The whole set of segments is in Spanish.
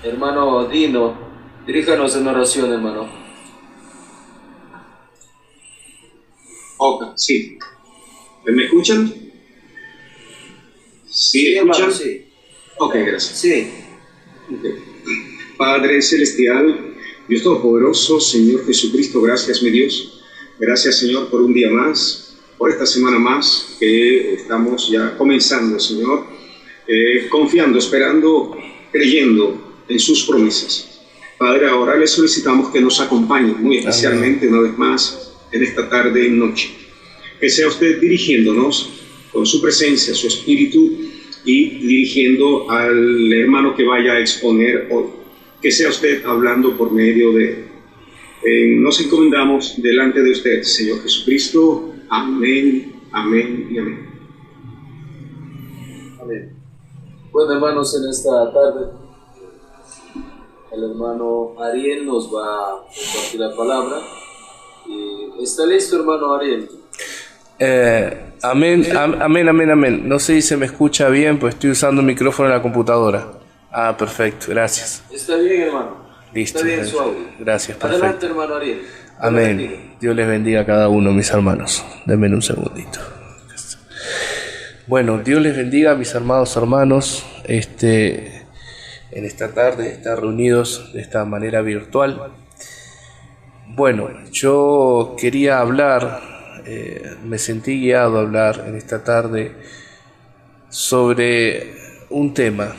Hermano Dino, diríjanos en oración, hermano. Ok, sí. ¿Me escuchan? Sí, ¿Escuchan? hermano, sí. Ok, gracias. Sí. Okay. Padre Celestial, Dios Todopoderoso, Señor Jesucristo, gracias, mi Dios. Gracias, Señor, por un día más, por esta semana más que estamos ya comenzando, Señor, confiando, esperando, creyendo en sus promesas. Padre, ahora le solicitamos que nos acompañe muy especialmente, una vez más, en esta tarde y noche. Que sea usted dirigiéndonos con su presencia, su espíritu, y dirigiendo al hermano que vaya a exponer hoy. Que sea usted hablando por medio de él. Nos encomendamos delante de usted, Señor Jesucristo. Amén, amén y amén. Amén. Bueno, hermanos, en esta tarde el hermano Ariel nos va a compartir la palabra. ¿Está listo, hermano Ariel? Amén. No sé si se me escucha bien, pues estoy usando un micrófono en la computadora. Ah, perfecto, gracias. Está bien, hermano. Listo. Está bien su audio. Gracias, perfecto. Adelante, hermano Ariel. Amén. Dios les bendiga a cada uno, mis hermanos. Denme un segundito. Bueno, Dios les bendiga, mis amados hermanos. En esta tarde estar reunidos de esta manera virtual. Bueno, yo quería hablar. Me sentí guiado a hablar en esta tarde sobre un tema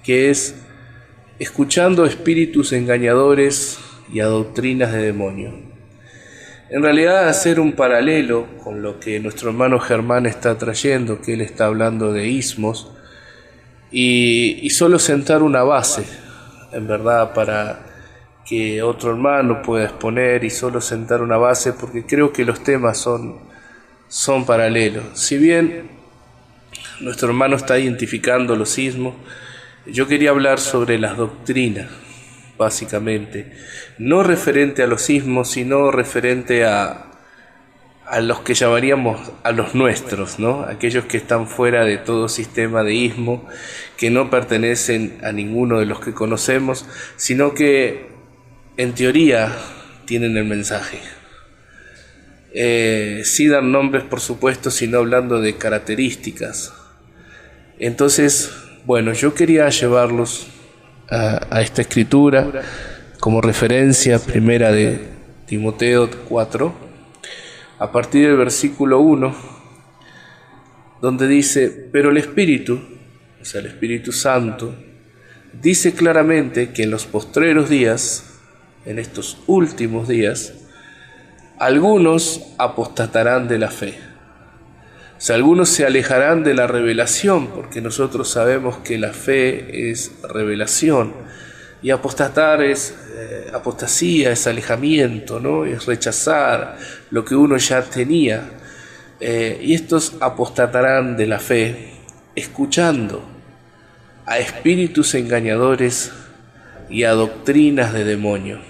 que es escuchando espíritus engañadores y a doctrinas de demonio. En realidad hacer un paralelo con lo que nuestro hermano Germán está trayendo, que él está hablando de ismos, y solo sentar una base, en verdad, para que otro hermano pueda exponer, y solo sentar una base, porque creo que los temas son paralelos. Si bien nuestro hermano está identificando los ismos, yo quería hablar sobre las doctrinas, básicamente, no referente a los ismos, sino referente a los que llamaríamos a los nuestros, ¿no? Aquellos que están fuera de todo sistema de ismo, que no pertenecen a ninguno de los que conocemos, sino que en teoría tienen el mensaje. Sí dan nombres, por supuesto, sino hablando de características. Entonces, bueno, yo quería llevarlos a esta escritura como referencia, primera de Timoteo 4, a partir del versículo 1, donde dice: pero el Espíritu, o sea, el Espíritu Santo, dice claramente que en los postreros días, en estos últimos días, algunos apostatarán de la fe. O sea, algunos se alejarán de la revelación, porque nosotros sabemos que la fe es revelación, y apostatar es apostasía, es alejamiento, ¿no? Es rechazar lo que uno ya tenía. Y estos apostatarán de la fe, escuchando a espíritus engañadores y a doctrinas de demonio,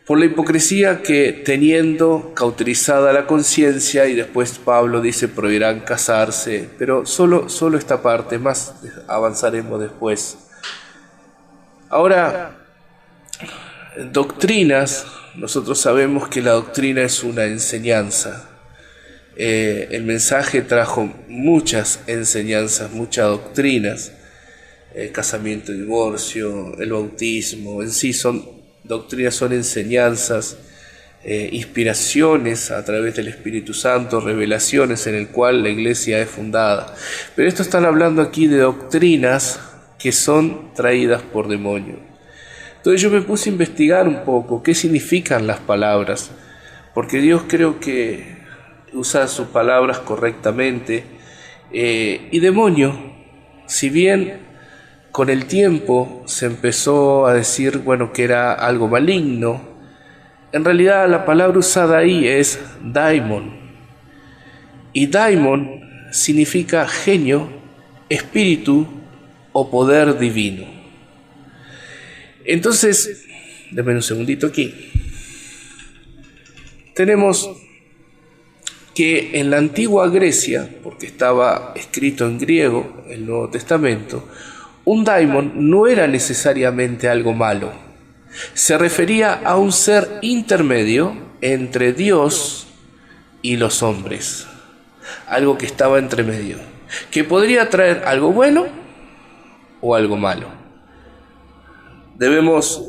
por la hipocresía que teniendo cauterizada la conciencia, y después Pablo dice prohibirán casarse, pero solo esta parte, más avanzaremos después. Ahora, doctrinas, nosotros sabemos que la doctrina es una enseñanza. El mensaje trajo muchas enseñanzas, muchas doctrinas, casamiento, divorcio, el bautismo, en sí son doctrinas, son enseñanzas, inspiraciones a través del Espíritu Santo, revelaciones en el cual la iglesia es fundada. Pero esto están hablando aquí de doctrinas que son traídas por demonios. Entonces yo me puse a investigar un poco qué significan las palabras, porque Dios creo que usa sus palabras correctamente. Y demonio, si bien con el tiempo se empezó a decir, bueno, que era algo maligno, en realidad la palabra usada ahí es daimon. Y daimon significa genio, espíritu o poder divino. Entonces, denme un segundito aquí. Tenemos que en la antigua Grecia, porque estaba escrito en griego el Nuevo Testamento, un daimon no era necesariamente algo malo. Se refería a un ser intermedio entre Dios y los hombres. Algo que estaba entre medio, que podría traer algo bueno o algo malo. Debemos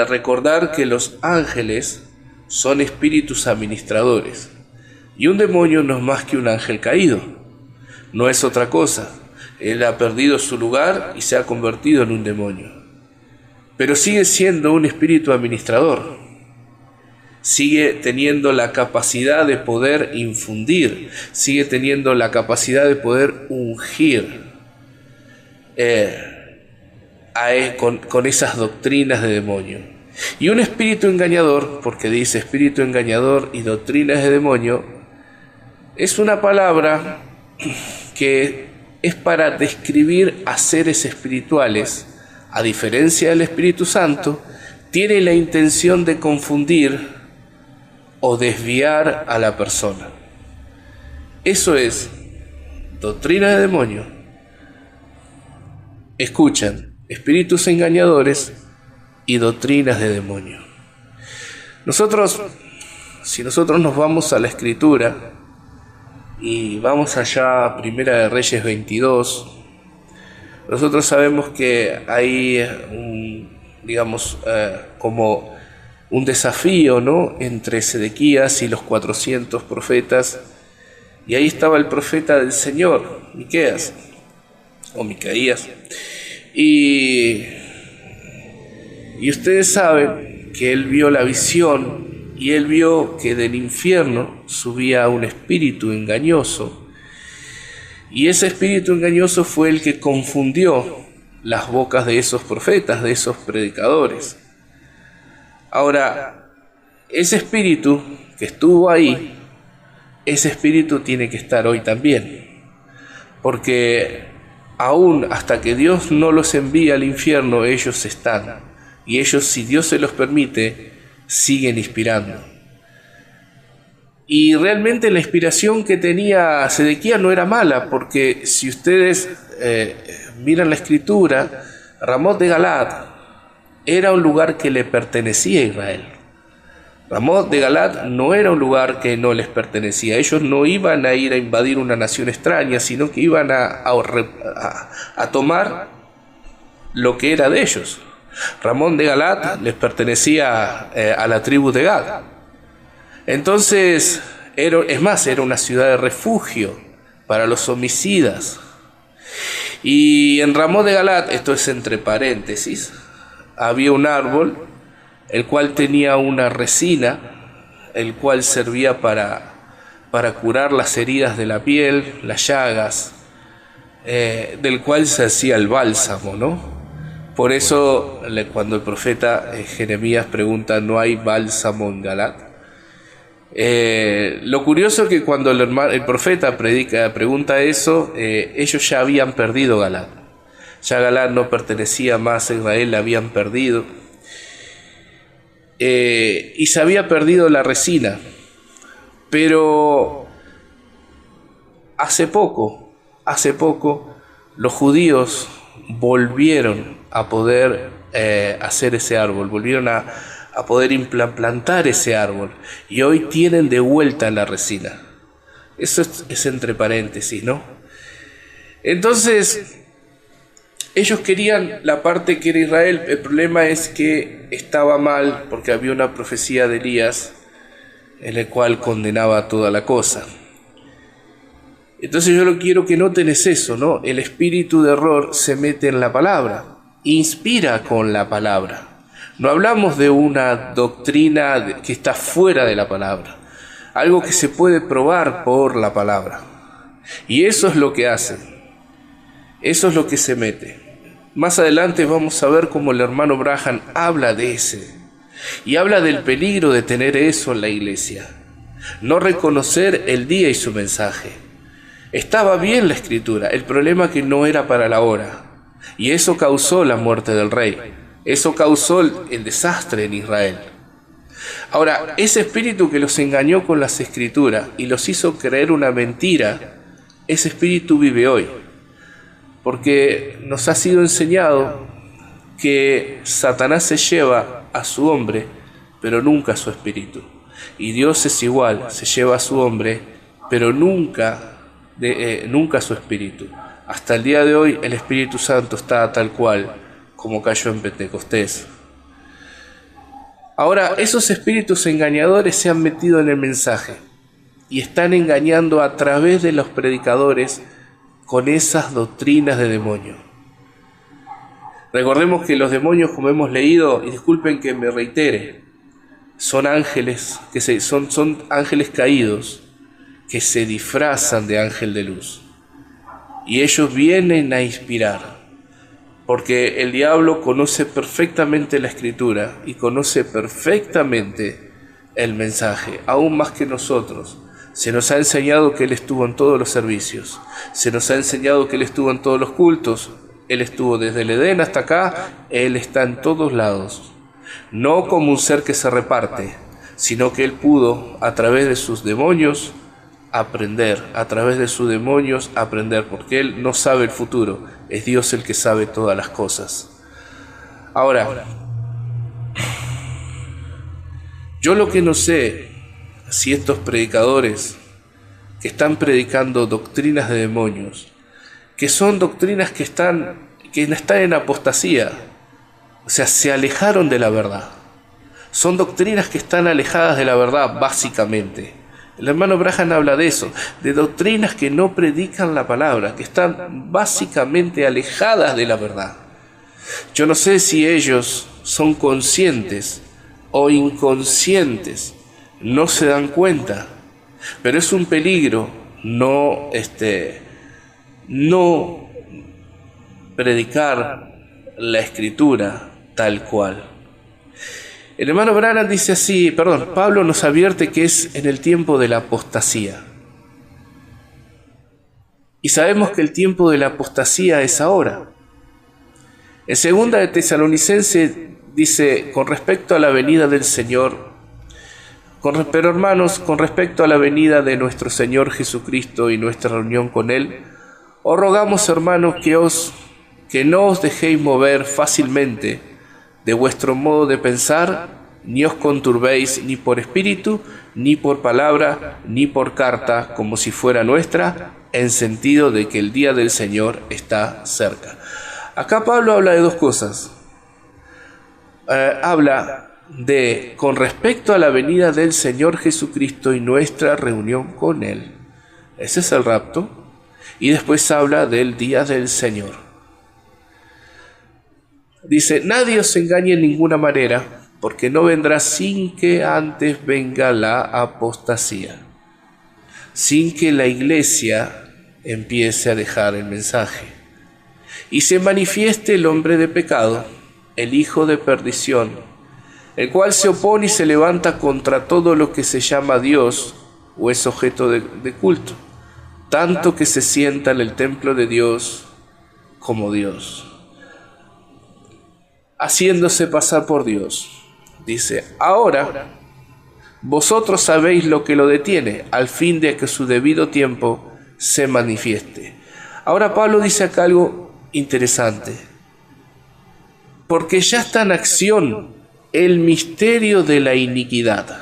recordar que los ángeles son espíritus administradores, y un demonio no es más que un ángel caído, no es otra cosa. Él ha perdido su lugar y se ha convertido en un demonio, pero sigue siendo un espíritu administrador, sigue teniendo la capacidad de poder infundir, sigue teniendo la capacidad de poder ungir con esas doctrinas de demonio. Y un espíritu engañador, porque dice espíritu engañador y doctrinas de demonio, es una palabra que es para describir a seres espirituales. A diferencia del Espíritu Santo, tiene la intención de confundir o desviar a la persona. Eso es doctrina de demonio. Escuchan, espíritus engañadores y doctrinas de demonio. Si nosotros nos vamos a la Escritura y vamos allá a Primera de Reyes 22, nosotros sabemos que hay como un desafío, ¿no?, entre Sedequías y los 400 profetas, y ahí estaba el profeta del Señor, Micaías, y ustedes saben que él vio la visión, y él vio que del infierno subía un espíritu engañoso, y ese espíritu engañoso fue el que confundió las bocas de esos profetas, de esos predicadores. Ahora, ese espíritu que estuvo ahí, ese espíritu tiene que estar hoy también, porque aún hasta que Dios no los envíe al infierno, ellos están, y ellos, si Dios se los permite, siguen inspirando. Y realmente la inspiración que tenía Sedequías no era mala, porque si ustedes miran la Escritura, Ramot de Galat era un lugar que le pertenecía a Israel. Ramot de Galat no era un lugar que no les pertenecía. Ellos no iban a ir a invadir una nación extraña, sino que iban a tomar lo que era de ellos. Ramot de Galat les pertenecía a la tribu de Gad. Entonces, era una ciudad de refugio para los homicidas. Y en Ramot de Galat, esto es entre paréntesis, había un árbol, el cual tenía una resina, el cual servía para curar las heridas de la piel, las llagas, del cual se hacía el bálsamo, ¿no? Por eso, cuando el profeta Jeremías pregunta, ¿no hay bálsamo en Galat? Lo curioso es que cuando el profeta pregunta eso, ellos ya habían perdido Galat. Ya Galat no pertenecía más a Israel, la habían perdido. Y se había perdido la resina. Pero hace poco, los judíos volvieron a poder hacer ese árbol, volvieron a poder implantar ese árbol, y hoy tienen de vuelta la resina. Eso es entre paréntesis, ¿no? Entonces, ellos querían la parte que era Israel. El problema es que estaba mal, porque había una profecía de Elías en el cual condenaba toda la cosa. Entonces yo lo quiero que noten es eso, ¿no? El espíritu de error se mete en la palabra, inspira con la palabra. No hablamos de una doctrina que está fuera de la palabra, algo que se puede probar por la palabra. Y eso es lo que hace, eso es lo que se mete. Más adelante vamos a ver cómo el hermano Branham habla de ese, y habla del peligro de tener eso en la iglesia, no reconocer el día y su mensaje. Estaba bien la Escritura, el problema es que no era para la hora, y eso causó la muerte del rey. Eso causó el desastre en Israel. Ahora, ese espíritu que los engañó con las Escrituras y los hizo creer una mentira, ese espíritu vive hoy. porque nos ha sido enseñado que Satanás se lleva a su hombre, pero nunca a su espíritu. Y Dios es igual, se lleva a su hombre, pero nunca a su espíritu. Hasta el día de hoy el Espíritu Santo está tal cual como cayó en Pentecostés. Ahora, esos espíritus engañadores se han metido en el mensaje y están engañando a través de los predicadores con esas doctrinas de demonio. Recordemos que los demonios, como hemos leído, y disculpen que me reitere, son ángeles son ángeles caídos que se disfrazan de ángel de luz. Y ellos vienen a inspirar, porque el diablo conoce perfectamente la Escritura y conoce perfectamente el mensaje, aún más que nosotros. Se nos ha enseñado que Él estuvo en todos los servicios, se nos ha enseñado que Él estuvo en todos los cultos, Él estuvo desde el Edén hasta acá, Él está en todos lados. No como un ser que se reparte, sino que Él pudo, a través de sus demonios, aprender, porque Él no sabe el futuro, es Dios el que sabe todas las cosas. Ahora, yo lo que no sé, si estos predicadores que están predicando doctrinas de demonios, que son doctrinas que están en apostasía, o sea, se alejaron de la verdad. Son doctrinas que están alejadas de la verdad, básicamente. El hermano Branham habla de eso, de doctrinas que no predican la palabra, que están básicamente alejadas de la verdad. Yo no sé si ellos son conscientes o inconscientes, no se dan cuenta, pero es un peligro no predicar la Escritura tal cual. El hermano Branham dice así, Pablo nos advierte que es en el tiempo de la apostasía. Y sabemos que el tiempo de la apostasía es ahora. En 2 de Tesalonicenses dice, con respecto a la venida del Señor, pero hermanos, con respecto a la venida de nuestro Señor Jesucristo y nuestra reunión con Él, os rogamos, hermanos, que no os dejéis mover fácilmente de vuestro modo de pensar, ni os conturbéis ni por espíritu, ni por palabra, ni por carta, como si fuera nuestra, en sentido de que el día del Señor está cerca. Acá Pablo habla de dos cosas. Habla de con respecto a la venida del Señor Jesucristo y nuestra reunión con Él. Ese es el rapto. Y después habla del día del Señor. Dice, nadie os engañe en ninguna manera, porque no vendrá sin que antes venga la apostasía, sin que la iglesia empiece a dejar el mensaje, y se manifieste el hombre de pecado, el hijo de perdición, el cual se opone y se levanta contra todo lo que se llama Dios o es objeto de culto, tanto que se sienta en el templo de Dios como Dios, haciéndose pasar por Dios. Dice, ahora vosotros sabéis lo que lo detiene, al fin de que su debido tiempo se manifieste. Ahora Pablo dice acá algo interesante, porque ya está en acción el misterio de la iniquidad.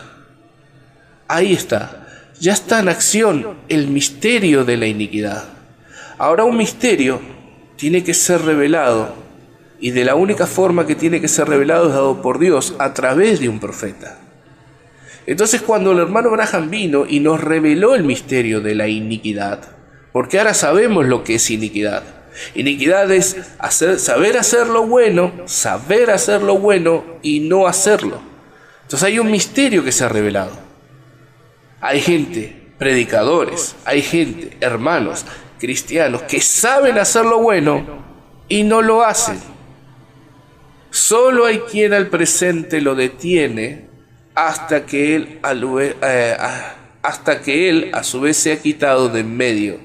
Ahí está, ya está en acción el misterio de la iniquidad. Ahora un misterio tiene que ser revelado, y de la única forma que tiene que ser revelado es dado por Dios a través de un profeta. Entonces cuando el hermano Branham vino y nos reveló el misterio de la iniquidad, porque ahora sabemos lo que es iniquidad. Iniquidad es saber hacer lo bueno y no hacerlo. Entonces hay un misterio que se ha revelado. Hay gente, predicadores, hay gente, hermanos, cristianos, que saben hacer lo bueno y no lo hacen. Solo hay quien al presente lo detiene hasta que él a su vez se ha quitado de en medio,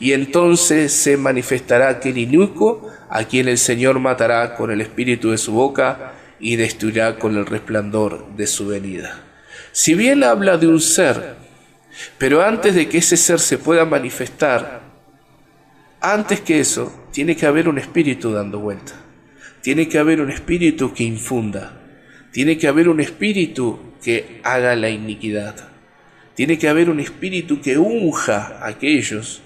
y entonces se manifestará aquel inicuo a quien el Señor matará con el espíritu de su boca y destruirá con el resplandor de su venida. Si bien habla de un ser, pero antes de que ese ser se pueda manifestar, antes que eso, tiene que haber un espíritu dando vuelta. Tiene que haber un espíritu que infunda. Tiene que haber un espíritu que haga la iniquidad. Tiene que haber un espíritu que unja a aquellos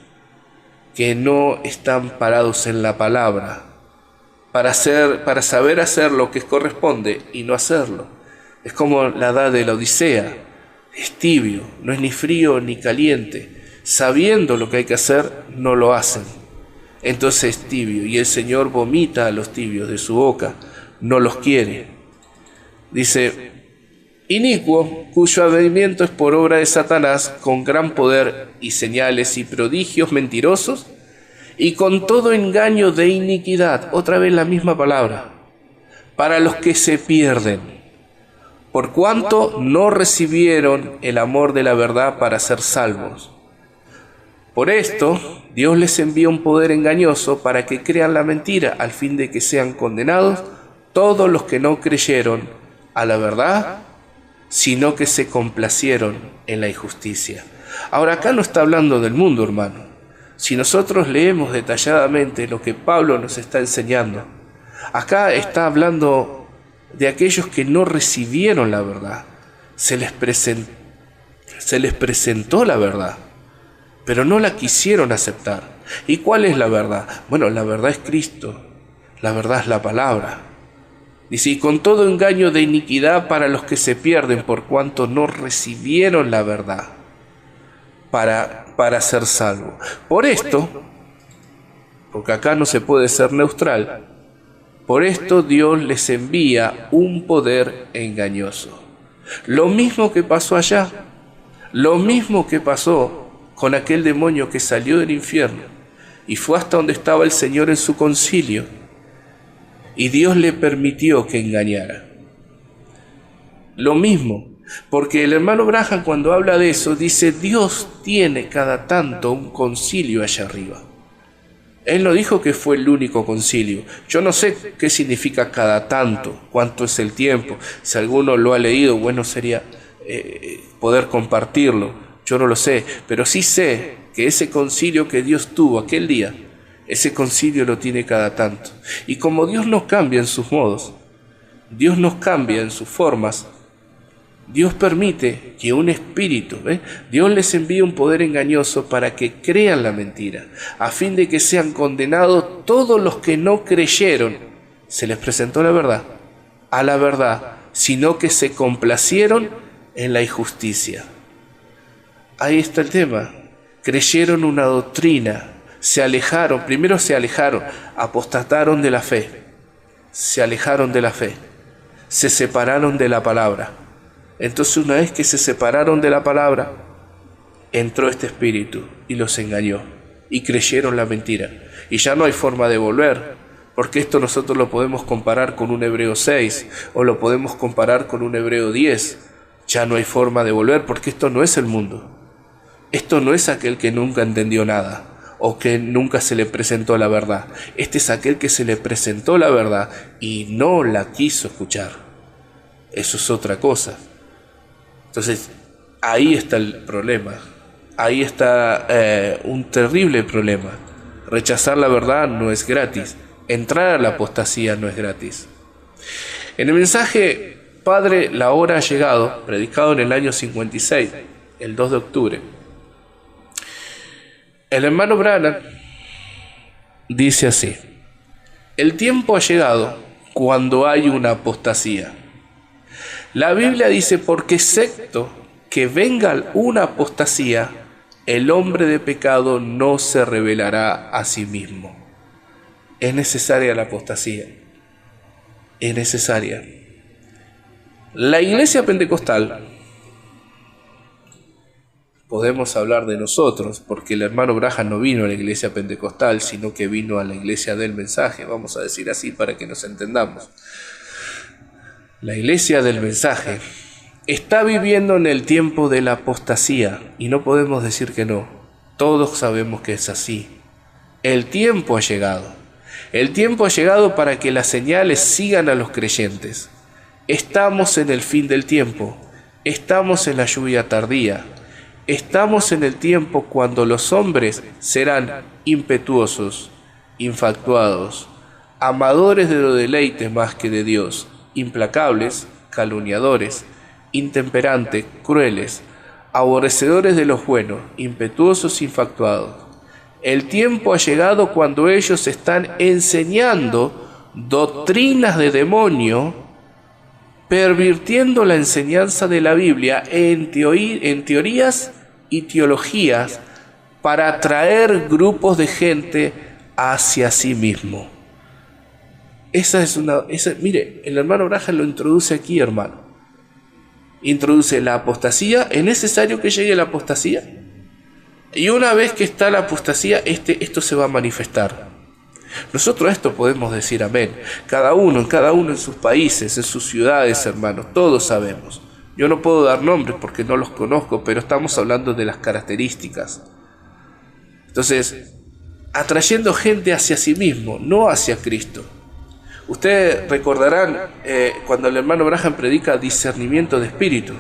que no están parados en la palabra, para saber hacer lo que corresponde y no hacerlo. Es como la edad de la Odisea, es tibio, no es ni frío ni caliente. Sabiendo lo que hay que hacer, no lo hacen. Entonces es tibio, y el Señor vomita a los tibios de su boca, no los quiere. Dice: inicuo, cuyo advenimiento es por obra de Satanás, con gran poder y señales y prodigios mentirosos, y con todo engaño de iniquidad, otra vez la misma palabra, para los que se pierden, por cuanto no recibieron el amor de la verdad para ser salvos. Por esto, Dios les envía un poder engañoso para que crean la mentira, al fin de que sean condenados todos los que no creyeron a la verdad, sino que se complacieron en la injusticia. Ahora, acá no está hablando del mundo, hermano. Si nosotros leemos detalladamente lo que Pablo nos está enseñando, acá está hablando de aquellos que no recibieron la verdad. Se les presentó la verdad, pero no la quisieron aceptar. ¿Y cuál es la verdad? Bueno, la verdad es Cristo, la verdad es la palabra. Dice: y con todo engaño de iniquidad para los que se pierden, por cuanto no recibieron la verdad para ser salvo. Por esto, porque acá no se puede ser neutral, por esto Dios les envía un poder engañoso. Lo mismo que pasó allá, lo mismo que pasó con aquel demonio que salió del infierno y fue hasta donde estaba el Señor en su concilio, y Dios le permitió que engañara. Lo mismo, porque el hermano Branham, cuando habla de eso, dice: Dios tiene cada tanto un concilio allá arriba. Él no dijo que fue el único concilio. Yo no sé qué significa cada tanto, cuánto es el tiempo. Si alguno lo ha leído, bueno sería poder compartirlo. Yo no lo sé, pero sí sé que ese concilio que Dios tuvo aquel día, ese concilio lo tiene cada tanto. Y como Dios no cambia en sus modos, Dios nos cambia en sus formas, Dios permite que un espíritu, Dios les envía un poder engañoso para que crean la mentira, a fin de que sean condenados todos los que no creyeron. Se les presentó la verdad, a la verdad, sino que se complacieron en la injusticia. Ahí está el tema. Creyeron una doctrina, se alejaron, primero se alejaron, apostataron de la fe, se alejaron de la fe, se separaron de la palabra. Entonces, una vez que se separaron de la palabra, entró este espíritu y los engañó y creyeron la mentira. Y ya no hay forma de volver, porque esto nosotros lo podemos comparar con un Hebreo 6 o lo podemos comparar con un Hebreo 10. Ya no hay forma de volver, porque esto no es el mundo. Esto no es aquel que nunca entendió nada o que nunca se le presentó la verdad. Este es aquel que se le presentó la verdad y no la quiso escuchar. Eso es otra cosa. Entonces, ahí está el problema. Ahí está un terrible problema. Rechazar la verdad no es gratis. Entrar a la apostasía no es gratis. En el mensaje Padre, la hora ha llegado, predicado en el año 56, el 2 de octubre, el hermano Branham dice así: el tiempo ha llegado cuando hay una apostasía. La Biblia dice: porque excepto que venga una apostasía, el hombre de pecado no se revelará a sí mismo. Es necesaria la apostasía. Es necesaria. La iglesia pentecostal, podemos hablar de nosotros, porque el hermano Branham no vino a la iglesia pentecostal, sino que vino a la iglesia del mensaje, vamos a decir así para que nos entendamos. La iglesia del mensaje está viviendo en el tiempo de la apostasía, y no podemos decir que no. Todos sabemos que es así. El tiempo ha llegado. El tiempo ha llegado para que las señales sigan a los creyentes. Estamos en el fin del tiempo. Estamos en la lluvia tardía. estamos en el tiempo cuando los hombres serán impetuosos, infatuados, amadores de los deleites más que de Dios, implacables, calumniadores, intemperantes, crueles, aborrecedores de los buenos, impetuosos, infatuados. El tiempo ha llegado cuando ellos están enseñando doctrinas de demonio, pervirtiendo la enseñanza de la Biblia en teorías y teologías para atraer grupos de gente hacia sí mismo. Mire, el hermano Branham lo introduce aquí, hermano. Introduce la apostasía. ¿Es necesario que llegue la apostasía? Y una vez que está la apostasía, esto se va a manifestar. Nosotros a esto podemos decir amén. Cada uno en sus países, en sus ciudades, hermanos, todos sabemos. Yo no puedo dar nombres porque no los conozco, pero estamos hablando de las características. Entonces, atrayendo gente hacia sí mismo, no hacia Cristo. Ustedes recordarán cuando el hermano Branham predica discernimiento de espíritu.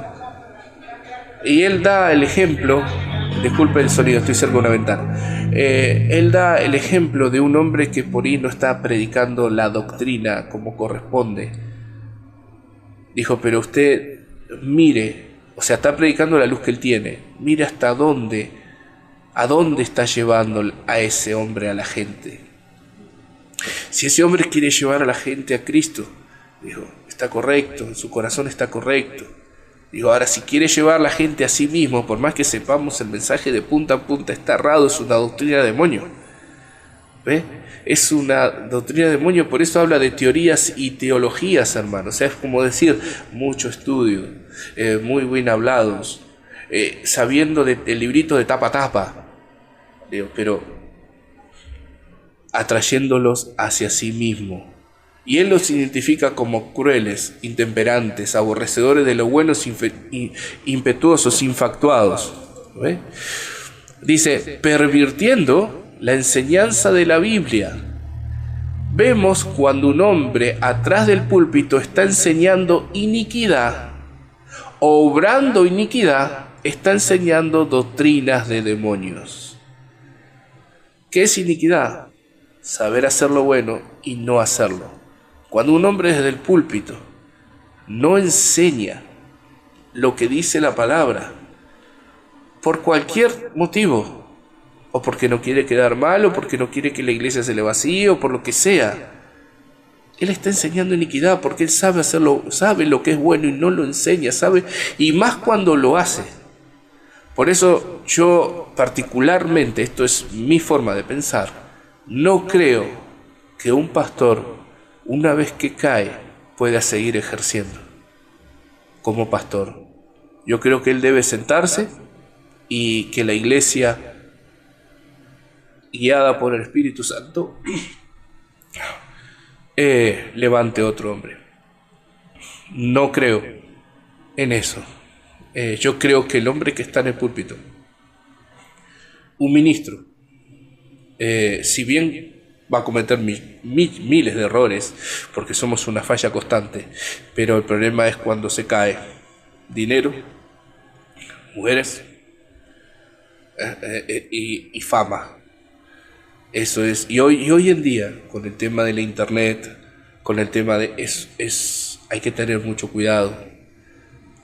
Y él da el ejemplo, disculpe el sonido, estoy cerca de una ventana. Él da el ejemplo de un hombre que por ahí no está predicando la doctrina como corresponde. Dijo, pero usted mire, o sea, está predicando la luz que él tiene. Mire a dónde está llevando a ese hombre a la gente. Si ese hombre quiere llevar a la gente a Cristo, dijo, está correcto, en su corazón está correcto. Digo, ahora si quiere llevar a la gente a sí mismo, por más que sepamos el mensaje de punta a punta, está errado, es una doctrina de demonio. ¿Ve? Es una doctrina de demonio, por eso habla de teorías y teologías, hermano. O sea, es como decir, mucho estudio, muy bien hablados, sabiendo del librito de tapa a tapa. Digo, pero atrayéndolos hacia sí mismo. Y él los identifica como crueles, intemperantes, aborrecedores de lo bueno, impetuosos, infatuados. ¿Ve? Dice, pervirtiendo la enseñanza de la Biblia. Vemos cuando un hombre atrás del púlpito está enseñando iniquidad, obrando iniquidad, está enseñando doctrinas de demonios. ¿Qué es iniquidad? Saber hacer lo bueno y no hacerlo. Cuando un hombre desde el púlpito no enseña lo que dice la palabra, por cualquier motivo, o porque no quiere quedar mal, o porque no quiere que la iglesia se le vacíe, o por lo que sea, él está enseñando iniquidad, porque él sabe hacerlo, sabe lo que es bueno y no lo enseña, sabe, y más cuando lo hace. Por eso yo particularmente, esto es mi forma de pensar, no creo que un pastor, una vez que cae, pueda seguir ejerciendo como pastor. Yo creo que él debe sentarse y que la iglesia, guiada por el Espíritu Santo, levante otro hombre. No creo en eso. Yo creo que el hombre que está en el púlpito, un ministro, si bien va a cometer miles de errores, porque somos una falla constante, pero el problema es cuando se cae dinero, mujeres y fama. Eso es, y hoy en día, con el tema de la internet, con el tema de hay que tener mucho cuidado.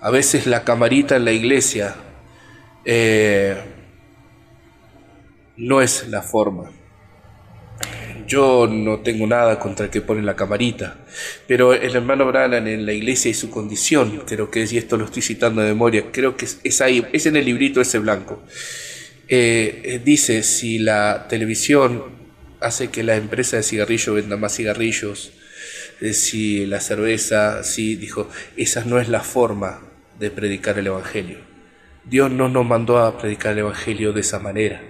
A veces la camarita en la iglesia no es la forma. Yo no tengo nada contra el que pone la camarita, pero el hermano Branham en la iglesia y su condición, creo que es, y esto lo estoy citando de memoria, creo que es ahí, es en el librito ese blanco. Dice, si la televisión hace que la empresa de cigarrillos venda más cigarrillos, si la cerveza, dijo, esa no es la forma de predicar el evangelio. Dios no nos mandó a predicar el evangelio de esa manera.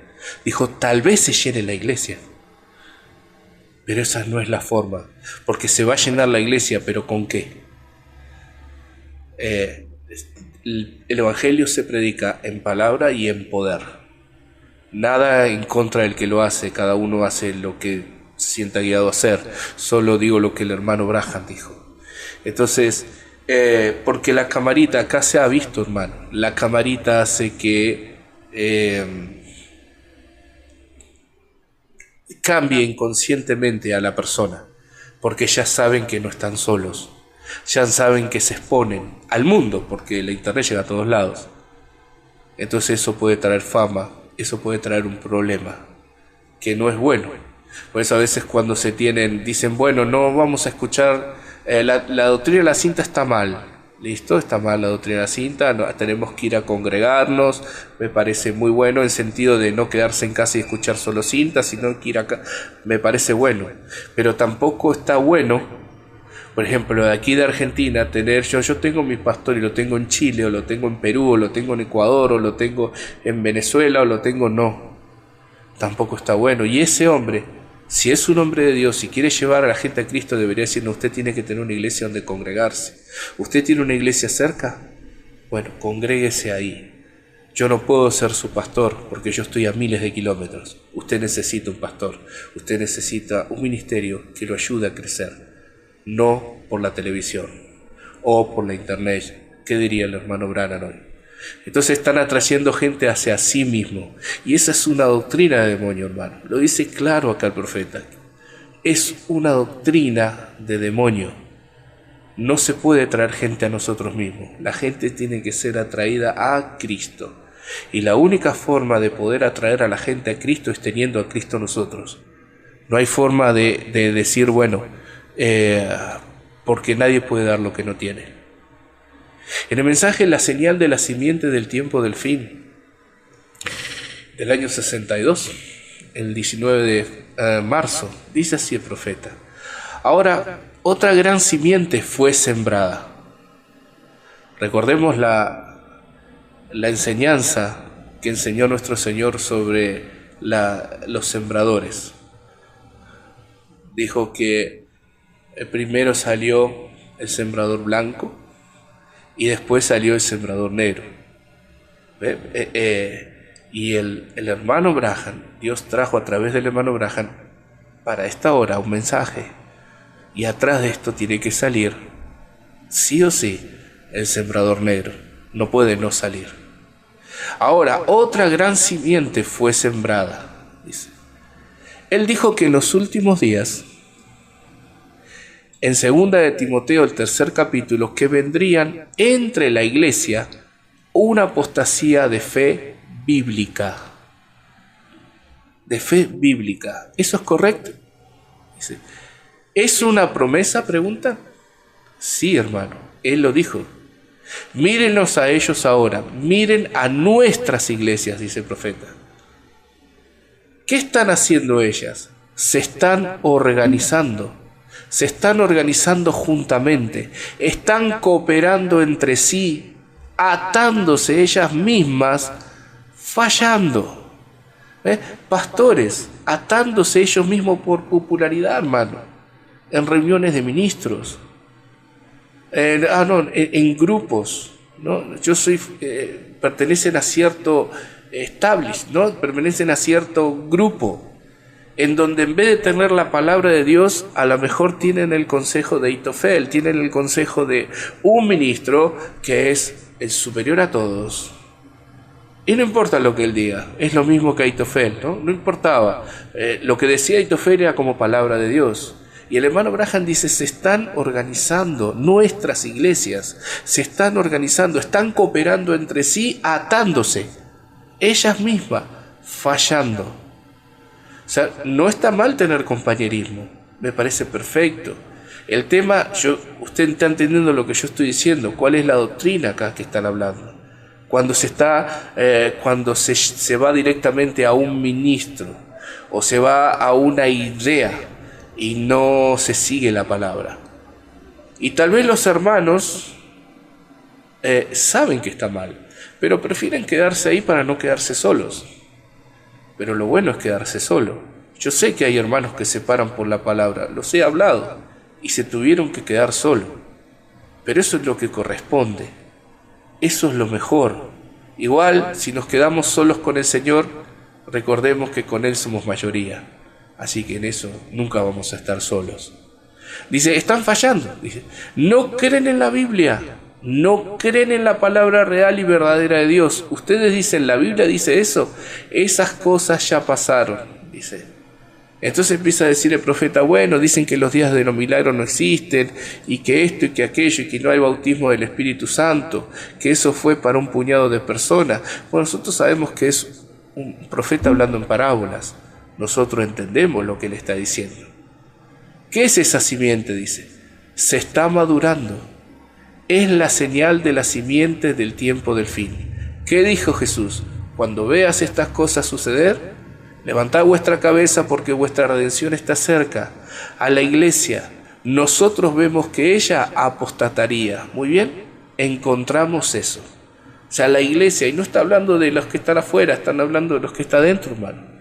Dijo, tal vez se llene la iglesia, pero esa no es la forma, porque se va a llenar la iglesia, pero ¿con qué? El evangelio se predica en palabra y en poder. Nada en contra del que lo hace, cada uno hace lo que sienta guiado a hacer. Solo digo lo que el hermano Branham dijo. Entonces, porque la camarita, acá se ha visto, hermano, la camarita hace que cambie inconscientemente a la persona, porque ya saben que no están solos, ya saben que se exponen al mundo, porque la internet llega a todos lados. Entonces eso puede traer fama, eso puede traer un problema, que no es bueno. Por eso a veces cuando dicen, bueno, no vamos a escuchar, la doctrina de la cinta está mal. Listo, está mal la doctrina de la cinta, no, tenemos que ir a congregarnos, me parece muy bueno en sentido de no quedarse en casa y escuchar solo cintas, sino que ir acá, me parece bueno. Pero tampoco está bueno, por ejemplo, de aquí de Argentina, yo tengo mi pastor y lo tengo en Chile, o lo tengo en Perú, o lo tengo en Ecuador, o lo tengo en Venezuela, o lo tengo, no. Tampoco está bueno. Y ese hombre, si es un hombre de Dios y quiere llevar a la gente a Cristo, debería decir, no, usted tiene que tener una iglesia donde congregarse. ¿Usted tiene una iglesia cerca? Bueno, congréguese ahí. Yo no puedo ser su pastor porque yo estoy a miles de kilómetros. Usted necesita un pastor. Usted necesita un ministerio que lo ayude a crecer. No por la televisión o por la internet. ¿Qué diría el hermano Branham hoy? Entonces están atrayendo gente hacia sí mismo. Y esa es una doctrina de demonio, hermano. Lo dice claro acá el profeta. Es una doctrina de demonio. No se puede traer gente a nosotros mismos. La gente tiene que ser atraída a Cristo. Y la única forma de poder atraer a la gente a Cristo es teniendo a Cristo nosotros. No hay forma de decir, bueno, porque nadie puede dar lo que no tiene. En el mensaje La señal de la simiente del tiempo del fin, del año 62, el 19 de marzo, dice así el profeta: ahora otra gran simiente fue sembrada. Recordemos la enseñanza que enseñó nuestro Señor sobre los sembradores. Dijo que primero salió el sembrador blanco, y después salió el sembrador negro. Y el hermano Branham, Dios trajo a través del hermano Branham para esta hora un mensaje. Y atrás de esto tiene que salir, sí o sí, el sembrador negro. No puede no salir. Ahora, otra gran simiente fue sembrada, dice. Él dijo que en los últimos días, en 2 de Timoteo, el 3 capítulo, que vendrían entre la iglesia una apostasía de fe bíblica. De fe bíblica. ¿Eso es correcto? Dice, ¿es una promesa? Pregunta. Sí, hermano, él lo dijo. Mírenlos a ellos ahora, miren a nuestras iglesias, dice el profeta. ¿Qué están haciendo ellas? Se están organizando. Se están organizando juntamente, están cooperando entre sí, atándose ellas mismas, fallando. Pastores, atándose ellos mismos por popularidad, hermano, en reuniones de ministros, en grupos, ¿no? Pertenecen a cierto establishment, ¿no? Pertenecen a cierto grupo, en donde en vez de tener la palabra de Dios, a lo mejor tienen el consejo de Ahitofel, tienen el consejo de un ministro que es el superior a todos. Y no importa lo que él diga, es lo mismo que Ahitofel, ¿no? No importaba. Lo que decía Ahitofel era como palabra de Dios. Y el hermano Branham dice, se están organizando nuestras iglesias, se están organizando, están cooperando entre sí, atándose, ellas mismas, fallando. O sea, no está mal tener compañerismo, me parece perfecto. El tema, usted está entendiendo lo que yo estoy diciendo, cuál es la doctrina acá que están hablando. Cuando se va directamente a un ministro o se va a una idea y no se sigue la palabra. Y tal vez los hermanos saben que está mal, pero prefieren quedarse ahí para no quedarse solos. Pero lo bueno es quedarse solo. Yo sé que hay hermanos que se paran por la palabra, los he hablado, y se tuvieron que quedar solos. Pero eso es lo que corresponde. Eso es lo mejor. Igual, si nos quedamos solos con el Señor, recordemos que con Él somos mayoría. Así que en eso nunca vamos a estar solos. Dice, están fallando. Dice, no creen en la Biblia. no creen en la palabra real y verdadera de Dios. Ustedes dicen, la Biblia dice eso, esas cosas ya pasaron, dice. Entonces empieza a decir el profeta, bueno, dicen que los días de los milagros no existen, y que esto y que aquello, y que no hay bautismo del Espíritu Santo, que eso fue para un puñado de personas. Bueno, nosotros sabemos que es un profeta hablando en parábolas. Nosotros entendemos lo que él está diciendo. ¿Qué es esa simiente? Dice, se está madurando. Es la señal de la simiente del tiempo del fin. ¿Qué dijo Jesús? Cuando veas estas cosas suceder, levantad vuestra cabeza porque vuestra redención está cerca. A la iglesia, nosotros vemos que ella apostataría. Muy bien, encontramos eso. O sea, la iglesia, y no está hablando de los que están afuera, están hablando de los que están dentro, hermano.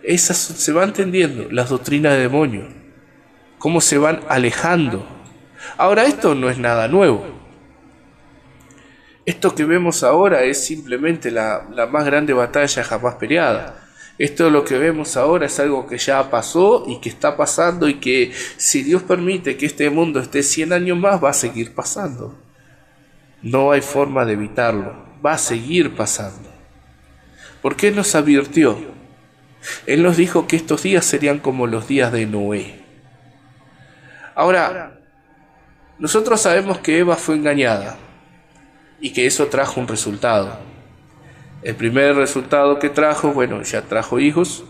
Esas se van entendiendo, las doctrinas de demonios, cómo se van alejando. Ahora, esto no es nada nuevo. Esto que vemos ahora es simplemente la más grande batalla jamás peleada. Esto lo que vemos ahora es algo que ya pasó y que está pasando, y que si Dios permite que este mundo esté 100 años más, va a seguir pasando. No hay forma de evitarlo, va a seguir pasando. Porque Él nos advirtió. Él nos dijo que estos días serían como los días de Noé. Ahora, nosotros sabemos que Eva fue engañada y que eso trajo un resultado. El primer resultado que trajo, bueno, ya trajo hijos.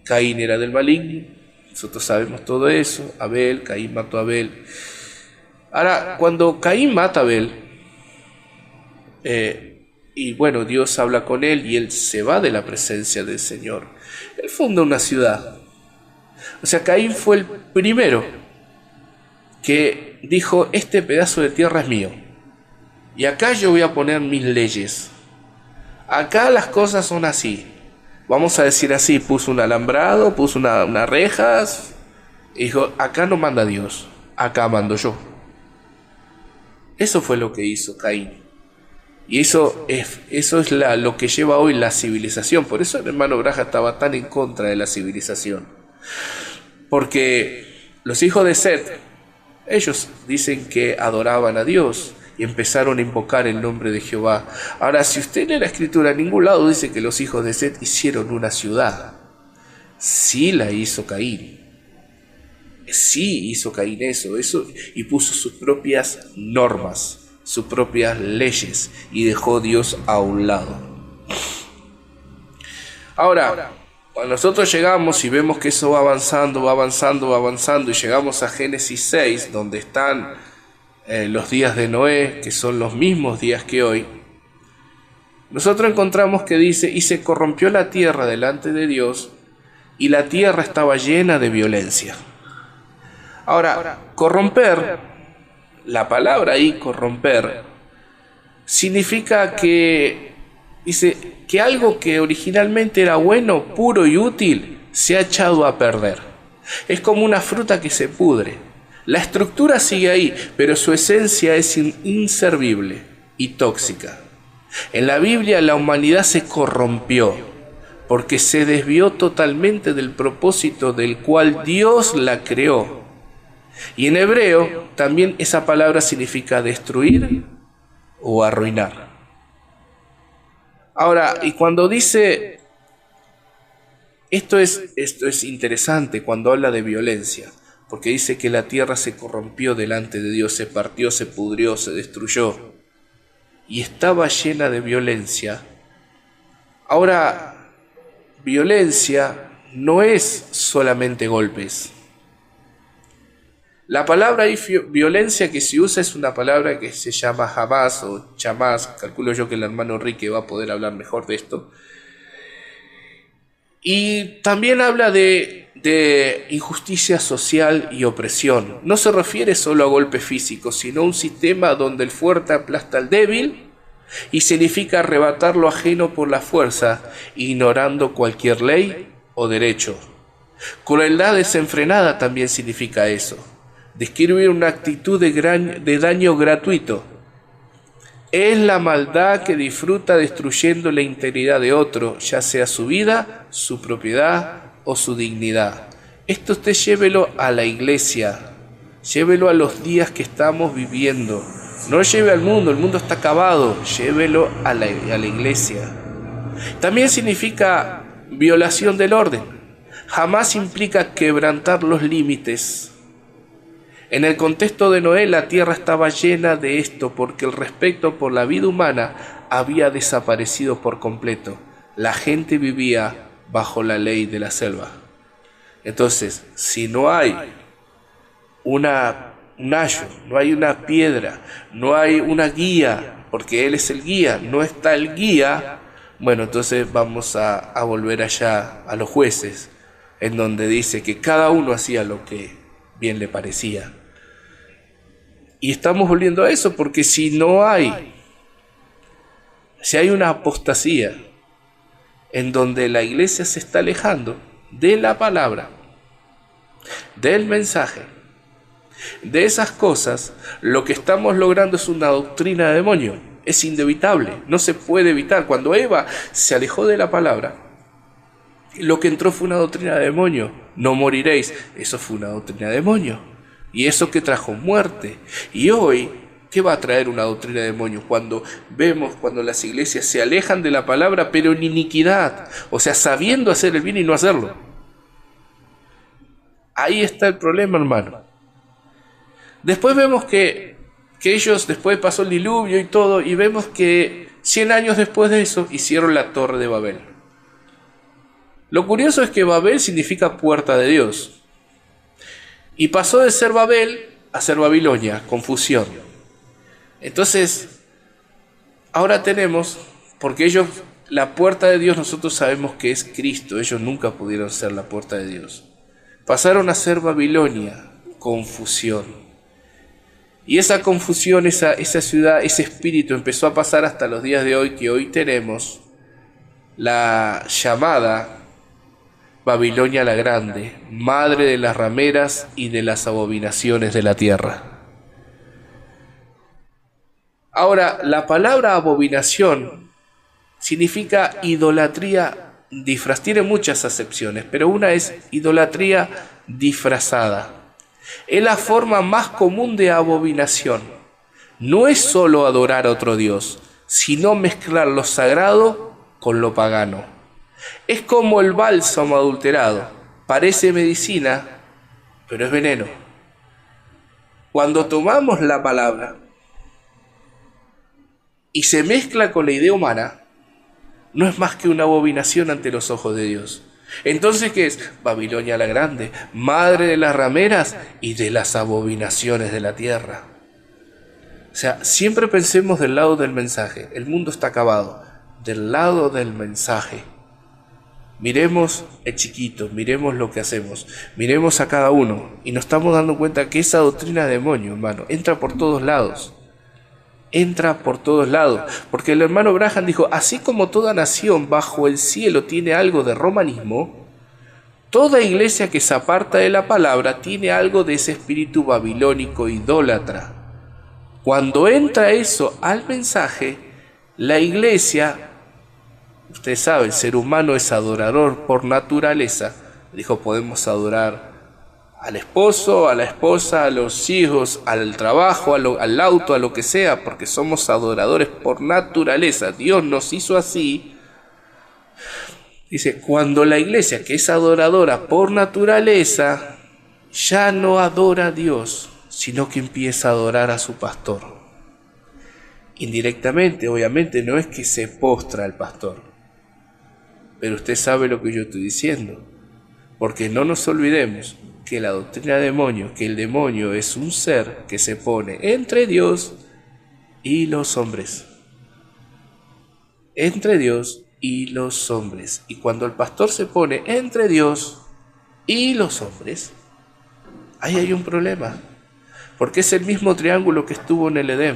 Caín era del maligno, nosotros sabemos todo eso. Abel, Caín mató a Abel. Ahora, cuando Caín mata a Abel, y bueno, Dios habla con él y él se va de la presencia del Señor, él funda una ciudad. O sea, Caín fue el primero que dijo, este pedazo de tierra es mío. Y acá yo voy a poner mis leyes. Acá las cosas son así. Vamos a decir así, puso un alambrado, puso unas rejas. Y dijo, acá no manda Dios, acá mando yo. Eso fue lo que hizo Caín. Y eso es lo que lleva hoy la civilización. Por eso el hermano Braja estaba tan en contra de la civilización. Porque los hijos de Set, ellos dicen que adoraban a Dios y empezaron a invocar el nombre de Jehová. Ahora, si usted lee la escritura, en ningún lado dice que los hijos de Set hicieron una ciudad. Sí la hizo Caín. Sí hizo Caín eso, y puso sus propias normas, sus propias leyes, y dejó a Dios a un lado. Ahora, cuando nosotros llegamos y vemos que eso va avanzando, y llegamos a Génesis 6, donde están los días de Noé, que son los mismos días que hoy, nosotros encontramos que dice, y se corrompió la tierra delante de Dios, y la tierra estaba llena de violencia. Ahora, corromper, la palabra ahí, corromper, significa que, dice, que algo que originalmente era bueno, puro y útil, se ha echado a perder. Es como una fruta que se pudre. La estructura sigue ahí, pero su esencia es inservible y tóxica. En la Biblia la humanidad se corrompió porque se desvió totalmente del propósito del cual Dios la creó. Y en hebreo también esa palabra significa destruir o arruinar. Ahora, y cuando dice, esto es interesante cuando habla de violencia, porque dice que la tierra se corrompió delante de Dios, se partió, se pudrió, se destruyó, y estaba llena de violencia. Ahora, violencia no es solamente golpes. La palabra violencia que se usa es una palabra que se llama Hamas o chamás. Calculo yo que el hermano Enrique va a poder hablar mejor de esto. Y también habla de injusticia social y opresión. No se refiere solo a golpes físicos, sino a un sistema donde el fuerte aplasta al débil, y significa arrebatar lo ajeno por la fuerza, ignorando cualquier ley o derecho. Crueldad desenfrenada también significa eso. Describe una actitud de daño gratuito. Es la maldad que disfruta destruyendo la integridad de otro, ya sea su vida, su propiedad o su dignidad. Esto usted llévelo a la iglesia, llévelo a los días que estamos viviendo. No lleve al mundo, el mundo está acabado, llévelo a la iglesia. También significa violación del orden. Jamás implica quebrantar los límites. En el contexto de Noé, la tierra estaba llena de esto porque el respeto por la vida humana había desaparecido por completo. La gente vivía bajo la ley de la selva. Entonces, si no hay un ayo, no hay una piedra, no hay una guía, porque Él es el guía, no está el guía, bueno, entonces vamos a volver allá a los jueces, en donde dice que cada uno hacía lo que bien le parecía. Y estamos volviendo a eso, porque si hay una apostasía, en donde la iglesia se está alejando de la palabra, del mensaje, de esas cosas, lo que estamos logrando es una doctrina de demonio. Es inevitable, no se puede evitar. Cuando Eva se alejó de la palabra, lo que entró fue una doctrina de demonio. No moriréis, eso fue una doctrina de demonio. Y eso que trajo muerte. Y hoy, ¿qué va a traer una doctrina de demonio? Cuando las iglesias se alejan de la palabra, pero en iniquidad, o sea, sabiendo hacer el bien y no hacerlo. Ahí está el problema, hermano. Después vemos que ellos, después pasó el diluvio y todo, y vemos que 100 años después de eso hicieron la Torre de Babel. Lo curioso es que Babel significa puerta de Dios. Y pasó de ser Babel a ser Babilonia, confusión. Entonces, ahora tenemos, porque ellos, la puerta de Dios nosotros sabemos que es Cristo, ellos nunca pudieron ser la puerta de Dios. Pasaron a ser Babilonia, confusión. Y esa confusión, esa ciudad, ese espíritu empezó a pasar hasta los días de hoy, que hoy tenemos la llamada Babilonia la Grande, madre de las rameras y de las abominaciones de la tierra. Ahora, la palabra abominación significa idolatría disfrazada. Tiene muchas acepciones, pero una es idolatría disfrazada. Es la forma más común de abominación. No es solo adorar a otro Dios, sino mezclar lo sagrado con lo pagano. Es como el bálsamo adulterado. Parece medicina, pero es veneno. Cuando tomamos la palabra y se mezcla con la idea humana, no es más que una abominación ante los ojos de Dios. Entonces, ¿qué es? Babilonia la Grande, madre de las rameras y de las abominaciones de la tierra. O sea, siempre pensemos del lado del mensaje. El mundo está acabado. Del lado del mensaje. Miremos el chiquito, miremos lo que hacemos, miremos a cada uno. Y nos estamos dando cuenta que esa doctrina de demonio, hermano, entra por todos lados. Entra por todos lados, porque el hermano Branham dijo, así como toda nación bajo el cielo tiene algo de romanismo, toda iglesia que se aparta de la palabra tiene algo de ese espíritu babilónico idólatra. Cuando entra eso al mensaje, la iglesia, usted sabe, el ser humano es adorador por naturaleza, dijo, podemos adorar al esposo, a la esposa, a los hijos, al trabajo, al auto, a lo que sea, porque somos adoradores por naturaleza. Dios nos hizo así. Dice, cuando la iglesia, que es adoradora por naturaleza, ya no adora a Dios, sino que empieza a adorar a su pastor. Indirectamente, obviamente, no es que se postra al pastor, pero usted sabe lo que yo estoy diciendo, porque no nos olvidemos que la doctrina de demonio, que el demonio es un ser que se pone entre Dios y los hombres. Entre Dios y los hombres. Y cuando el pastor se pone entre Dios y los hombres, ahí hay un problema. Porque es el mismo triángulo que estuvo en el Edén.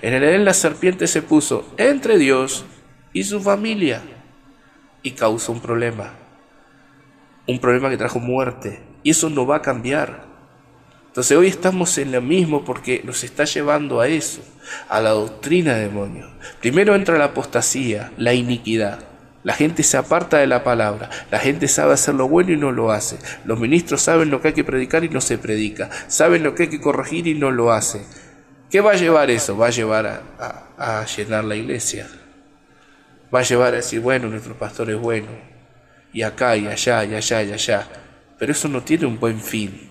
En el Edén la serpiente se puso entre Dios y su familia y causó un problema. Un problema que trajo muerte. Y eso no va a cambiar. Entonces hoy estamos en lo mismo porque nos está llevando a eso, a la doctrina de demonio. Primero entra la apostasía, la iniquidad. La gente se aparta de la palabra, la gente sabe hacer lo bueno y no lo hace. Los ministros saben lo que hay que predicar y no se predica, saben lo que hay que corregir y no lo hace. ¿Qué va a llevar eso? Va a llevar a llenar la iglesia. Va a llevar a decir, bueno, nuestro pastor es bueno, y acá, y allá, y allá, y allá. Pero eso no tiene un buen fin.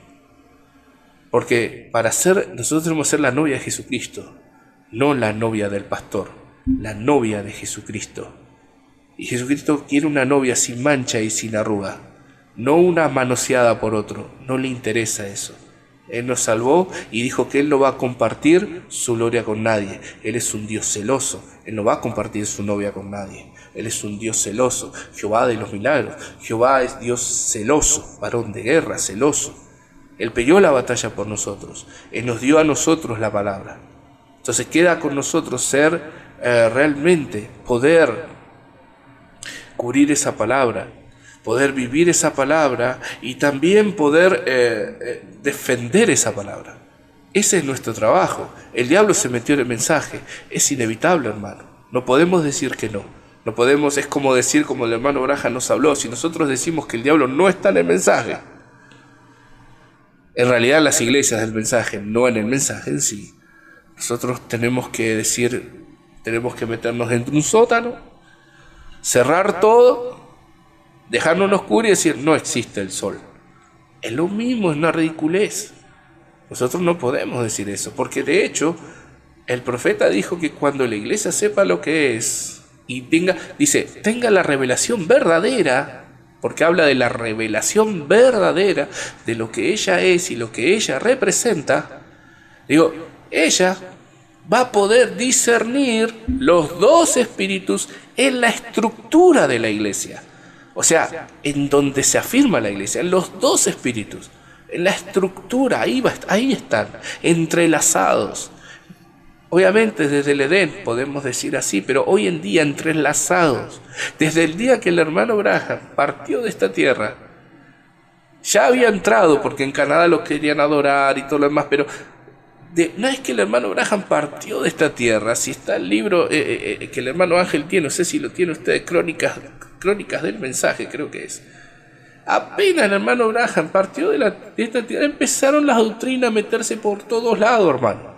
Porque nosotros tenemos que ser la novia de Jesucristo, no la novia del pastor, la novia de Jesucristo. Y Jesucristo quiere una novia sin mancha y sin arruga, no una manoseada por otro, no le interesa eso. Él nos salvó y dijo que Él no va a compartir su gloria con nadie. Él es un Dios celoso, Él no va a compartir su novia con nadie. Él es un Dios celoso, Jehová de los milagros. Jehová es Dios celoso, varón de guerra, celoso. Él peleó la batalla por nosotros, Él nos dio a nosotros la palabra. Entonces queda con nosotros ser realmente, poder cubrir esa palabra, poder vivir esa palabra y también poder defender esa palabra. Ese es nuestro trabajo. El diablo se metió en el mensaje, es inevitable, hermano. No podemos decir que no. No podemos, es como decir, como el hermano Braja nos habló, si nosotros decimos que el diablo no está en el mensaje, en realidad las iglesias del mensaje, no en el mensaje en sí. Nosotros tenemos que decir, tenemos que meternos dentro de un sótano, cerrar todo, dejarnos oscuro y decir, no existe el sol. Es lo mismo, es una ridiculez. Nosotros no podemos decir eso, porque de hecho, el profeta dijo que cuando la iglesia sepa lo que es, y tenga la revelación verdadera, porque habla de la revelación verdadera de lo que ella es y lo que ella representa, ella va a poder discernir los dos espíritus en la estructura de la iglesia. O sea, en donde se afirma la iglesia, en los dos espíritus, en la estructura, ahí están, entrelazados. Obviamente desde el Edén podemos decir así, pero hoy en día entrelazados. Desde el día que el hermano Branham partió de esta tierra, ya había entrado, porque en Canadá lo querían adorar y todo lo demás, pero no es que el hermano Branham partió de esta tierra. Si está el libro que el hermano Ángel tiene, no sé si lo tiene usted, Crónicas del Mensaje, creo que es. Apenas el hermano Branham partió de esta tierra, empezaron las doctrinas a meterse por todos lados, hermano.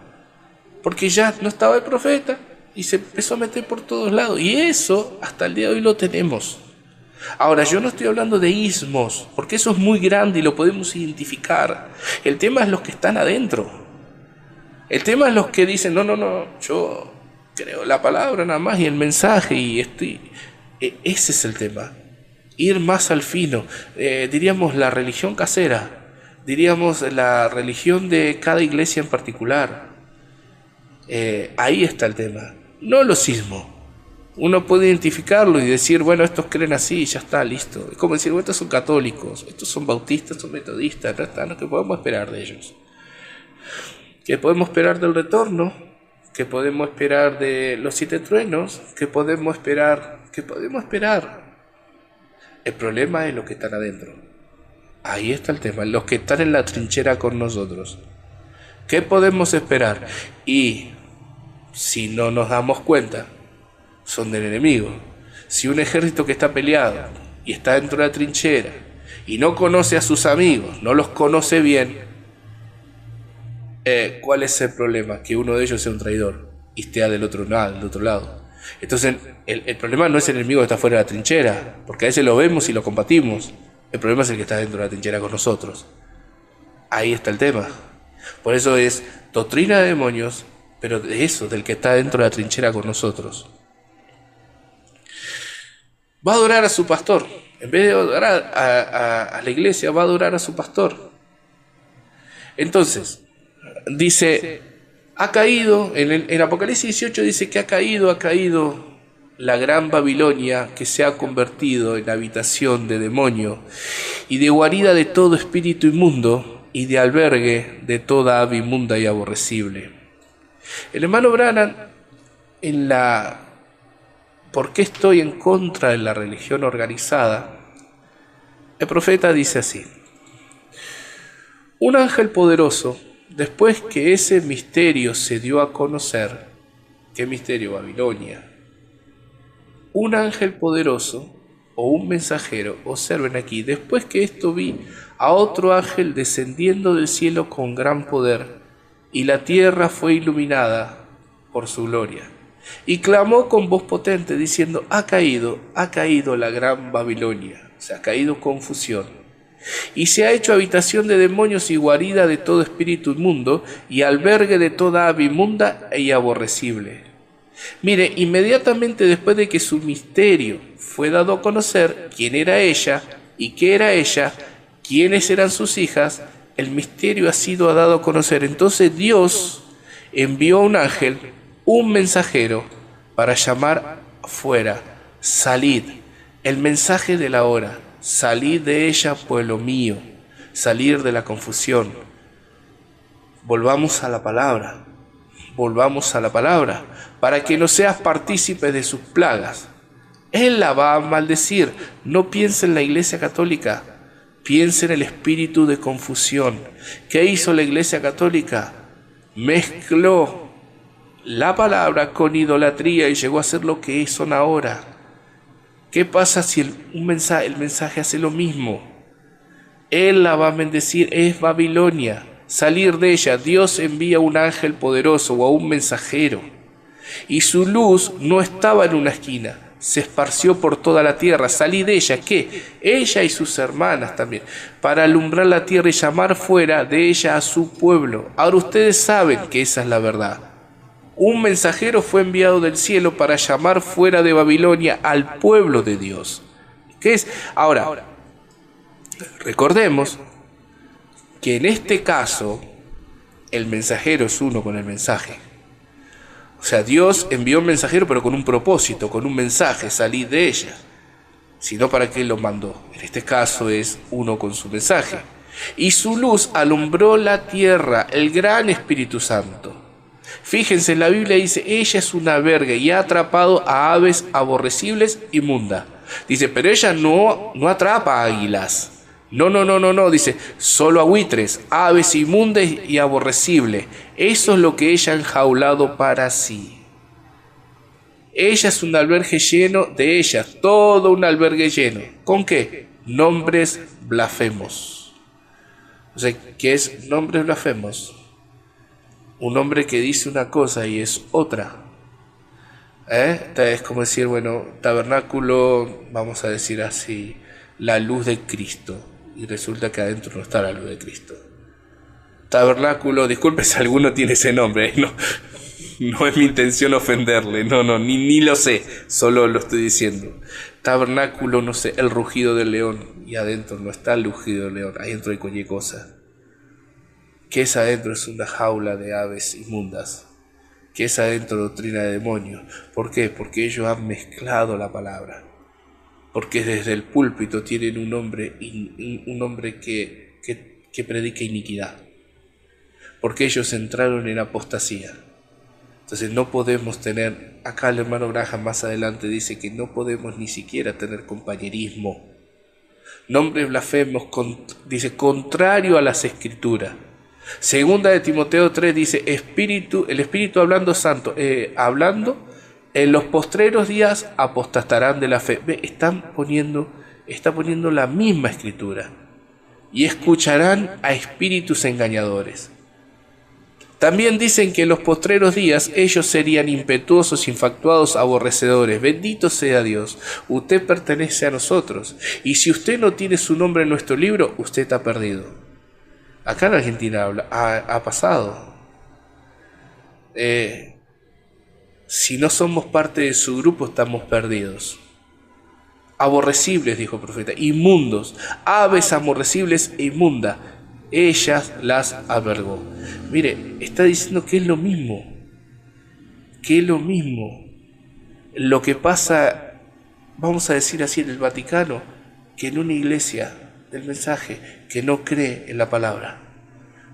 Porque ya no estaba el profeta y se empezó a meter por todos lados. Y eso hasta el día de hoy lo tenemos. Ahora, yo no estoy hablando de ismos, porque eso es muy grande y lo podemos identificar. El tema es los que están adentro. El tema es los que dicen, no, yo creo la palabra nada más y el mensaje y ese es el tema. Ir más al fino, diríamos la religión casera, diríamos la religión de cada iglesia en particular. Ahí está el tema, no los ismos. Uno puede identificarlo y decir, bueno, estos creen así, ya está, listo. Es como decir, bueno, estos son católicos, estos son bautistas, son metodistas, ya está, ¿no? ¿Qué podemos esperar de ellos? ¿Qué podemos esperar del retorno? ¿Qué podemos esperar de los 7 truenos? ¿Qué podemos esperar? El problema es los que están adentro. Ahí está el tema, los que están en la trinchera con nosotros. ¿Qué podemos esperar? Y si no nos damos cuenta, son del enemigo. Si un ejército que está peleado y está dentro de la trinchera y no conoce a sus amigos, no los conoce bien, ¿cuál es el problema? Que uno de ellos sea un traidor y esté del otro lado. Entonces el problema no es el enemigo que está fuera de la trinchera, porque a veces lo vemos y lo combatimos. El problema es el que está dentro de la trinchera con nosotros. Ahí está el tema. Por eso es doctrina de demonios, pero de eso, del que está dentro de la trinchera con nosotros. Va a adorar a su pastor. En vez de adorar a la iglesia, va a adorar a su pastor. Entonces, dice, ha caído, en Apocalipsis 18 dice que ha caído la gran Babilonia, que se ha convertido en habitación de demonio y de guarida de todo espíritu inmundo y de albergue de toda ave inmunda y aborrecible. El hermano Branham, ¿por qué estoy en contra de la religión organizada? El profeta dice así: un ángel poderoso, después que ese misterio se dio a conocer, ¿qué misterio? Babilonia. un ángel poderoso o un mensajero. Observen aquí, después que esto vi a otro ángel descendiendo del cielo con gran poder, y la tierra fue iluminada por su gloria. Y clamó con voz potente diciendo: ha caído la gran Babilonia. O sea, ha caído confusión. Y se ha hecho habitación de demonios y guarida de todo espíritu inmundo y albergue de toda ave inmunda y aborrecible. Mire, inmediatamente después de que su misterio fue dado a conocer, quién era ella y qué era ella, quiénes eran sus hijas, el misterio ha sido dado a conocer. Entonces Dios envió un ángel, un mensajero, para llamar fuera: salid, el mensaje de la hora, salid de ella, pueblo mío, salir de la confusión. Volvamos a la palabra, para que no seas partícipe de sus plagas. Él la va a maldecir. No piense en la Iglesia Católica, piense en el espíritu de confusión. ¿Qué hizo la Iglesia Católica? Mezcló la palabra con idolatría y llegó a ser lo que son ahora. ¿Qué pasa si el mensaje hace lo mismo? Él la va a bendecir, es Babilonia. Salir de ella, Dios envía un ángel poderoso o a un mensajero. Y su luz no estaba en una esquina, se esparció por toda la tierra. Salí de ella, ¿qué? Ella y sus hermanas también, para alumbrar la tierra y llamar fuera de ella a su pueblo. Ahora ustedes saben que esa es la verdad. Un mensajero fue enviado del cielo para llamar fuera de Babilonia al pueblo de Dios. ¿Qué es? Ahora, recordemos que en este caso el mensajero es uno con el mensaje. O sea, Dios envió un mensajero pero con un propósito, con un mensaje: salid de ella. Sino para qué lo mandó. En este caso es uno con su mensaje. Y su luz alumbró la tierra, el gran Espíritu Santo. Fíjense, la Biblia dice: ella es una verga y ha atrapado a aves aborrecibles inmundas. Dice, pero ella no atrapa a águilas. No, dice, solo a buitres, aves inmundas y aborrecibles. Eso es lo que ella ha enjaulado para sí. Ella es un albergue lleno de ellas, todo un albergue lleno. ¿Con qué? Nombres blasfemos. O sea, ¿qué es nombres blasfemos? Un hombre que dice una cosa y es otra. Es como decir, bueno, tabernáculo, vamos a decir así, la luz de Cristo. Y resulta que adentro no está la luz de Cristo. Tabernáculo, disculpe si alguno tiene ese nombre, no es mi intención ofenderle, ni lo sé, solo lo estoy diciendo. Tabernáculo, no sé, el rugido del león, y adentro no está el rugido del león, adentro hay cualquier cosa. ¿Qué es adentro? Es una jaula de aves inmundas. ¿Qué es adentro? Doctrina de demonios. ¿Por qué? Porque ellos han mezclado la palabra. Porque desde el púlpito tienen un hombre que predica iniquidad. Porque ellos entraron en apostasía. Entonces no podemos tener, acá el hermano Graham más adelante dice que no podemos ni siquiera tener compañerismo. Nombres blasfemos, dice, contrario a las escrituras. Segunda de Timoteo 3 dice, el Espíritu hablando santo, hablando, en los postreros días apostatarán de la fe. Está poniendo la misma escritura. Y escucharán a espíritus engañadores. También dicen que en los postreros días ellos serían impetuosos, infatuados, aborrecedores. Bendito sea Dios. Usted pertenece a nosotros. Y si usted no tiene su nombre en nuestro libro, usted está perdido. Acá en Argentina ha pasado. Si no somos parte de su grupo, estamos perdidos. Aborrecibles, dijo el profeta, inmundos, aves aborrecibles e inmundas, ellas las albergó. Mire, está diciendo que es lo mismo. Lo que pasa, vamos a decir así, en el Vaticano, que en una iglesia del mensaje que no cree en la palabra,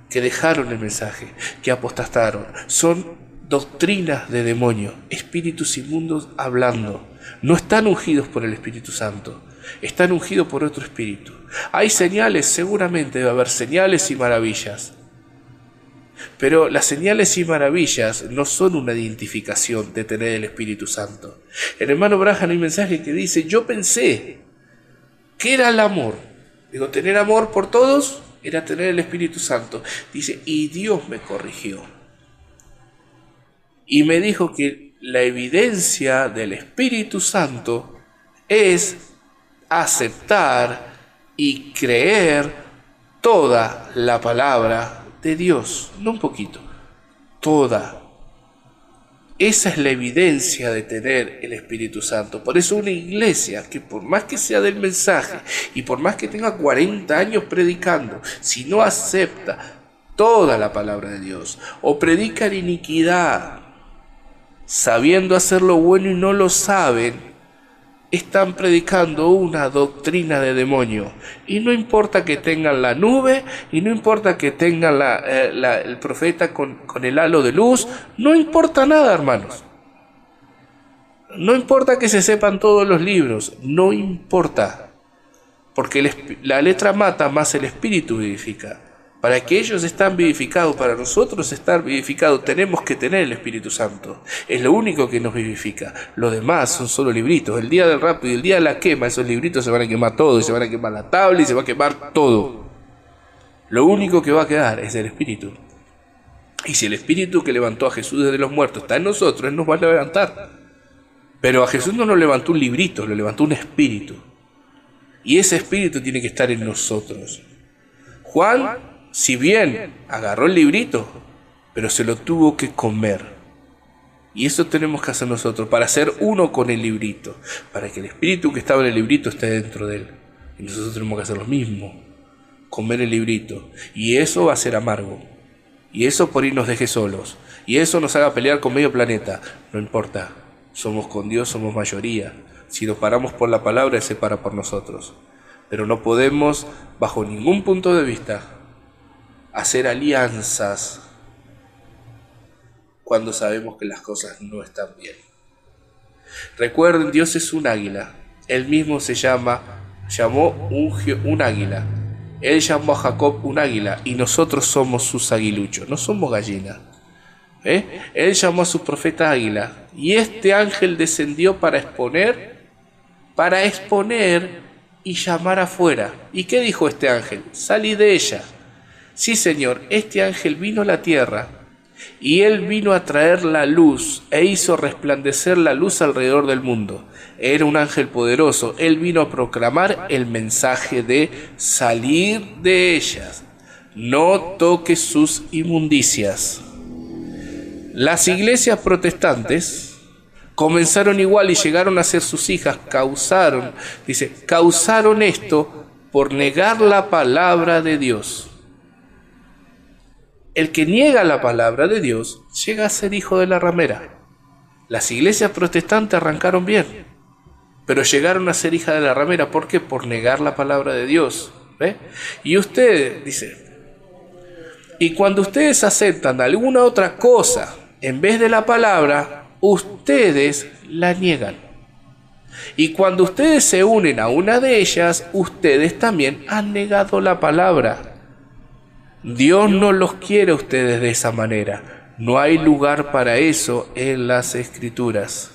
que dejaron el mensaje, que apostataron, son doctrinas de demonio, espíritus inmundos hablando. No están ungidos por el Espíritu Santo, están ungidos por otro espíritu. Hay señales, seguramente debe haber señales y maravillas, Pero las señales y maravillas no son una identificación de tener el Espíritu Santo. El hermano Branham hay un mensaje que dice: yo pensé que era el amor. Digo, tener amor por todos era tener el Espíritu Santo. Dice, y Dios me corrigió. Y me dijo que la evidencia del Espíritu Santo es aceptar y creer toda la palabra de Dios, no un poquito, toda. Esa es la evidencia de tener el Espíritu Santo. Por eso una iglesia que por más que sea del mensaje y por más que tenga 40 años predicando, si no acepta toda la palabra de Dios o predican iniquidad, sabiendo hacer lo bueno y no lo saben, están predicando una doctrina de demonio. Y no importa que tengan la nube, y no importa que tengan el profeta con el halo de luz, no importa nada, hermanos. No importa que se sepan todos los libros, no importa. Porque la letra mata, más el espíritu vivifica. Para que ellos estén vivificados, para nosotros estar vivificados, tenemos que tener el Espíritu Santo. Es lo único que nos vivifica. Lo demás son solo libritos. El día del rapto y el día de la quema, esos libritos se van a quemar todo, y se van a quemar la tabla y se va a quemar todo. Lo único que va a quedar es el Espíritu. Y si el Espíritu que levantó a Jesús desde los muertos está en nosotros, Él nos va a levantar. Pero a Jesús no nos levantó un librito, lo levantó un espíritu. Y ese espíritu tiene que estar en nosotros. Juan, si bien agarró el librito, pero se lo tuvo que comer. Y eso tenemos que hacer nosotros, para ser uno con el librito, para que el espíritu que estaba en el librito esté dentro de él. Y nosotros tenemos que hacer lo mismo, comer el librito. Y eso va a ser amargo. Y eso por ahí nos deje solos. Y eso nos haga pelear con medio planeta. No importa, somos con Dios, somos mayoría. Si nos paramos por la palabra, Él se para por nosotros. Pero no podemos, bajo ningún punto de vista, hacer alianzas cuando sabemos que las cosas no están bien. Recuerden, Dios es un águila. Él mismo llamó un águila. Él llamó a Jacob un águila y nosotros somos sus aguiluchos, no somos gallinas. Él llamó a su profeta águila y este ángel descendió para exponer y llamar afuera. ¿Y qué dijo este ángel? Salí de ella. Sí, Señor, este ángel vino a la tierra y él vino a traer la luz e hizo resplandecer la luz alrededor del mundo. Era un ángel poderoso. Él vino a proclamar el mensaje de salir de ellas. No toques sus inmundicias. Las iglesias protestantes comenzaron igual y llegaron a ser sus hijas. Causaron esto por negar la palabra de Dios. El que niega la palabra de Dios llega a ser hijo de la ramera. Las iglesias protestantes arrancaron bien, pero llegaron a ser hija de la ramera. ¿Por qué? Por negar la palabra de Dios. Y ustedes, dice, y cuando ustedes aceptan alguna otra cosa en vez de la palabra, ustedes la niegan. Y cuando ustedes se unen a una de ellas, ustedes también han negado la palabra. Dios no los quiere a ustedes de esa manera. No hay lugar para eso en las Escrituras.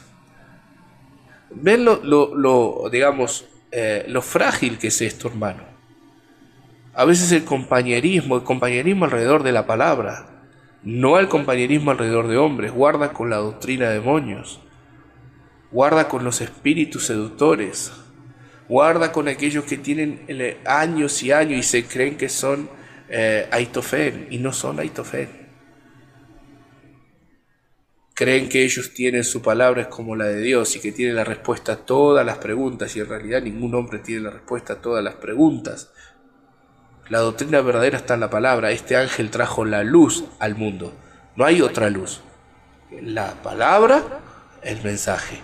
¿Ven lo frágil que es esto, hermano? A veces el compañerismo alrededor de la palabra, no el compañerismo alrededor de hombres. Guarda con la doctrina de demonios. Guarda con los espíritus seductores. Guarda con aquellos que tienen años y años y se creen que son Aitofel, y no son Aitofel. Creen que ellos tienen su palabra es como la de Dios y que tienen la respuesta a todas las preguntas, y en realidad ningún hombre tiene la respuesta a todas las preguntas. La doctrina verdadera está en la palabra. Este ángel trajo la luz al mundo. No hay otra luz. La palabra, el mensaje.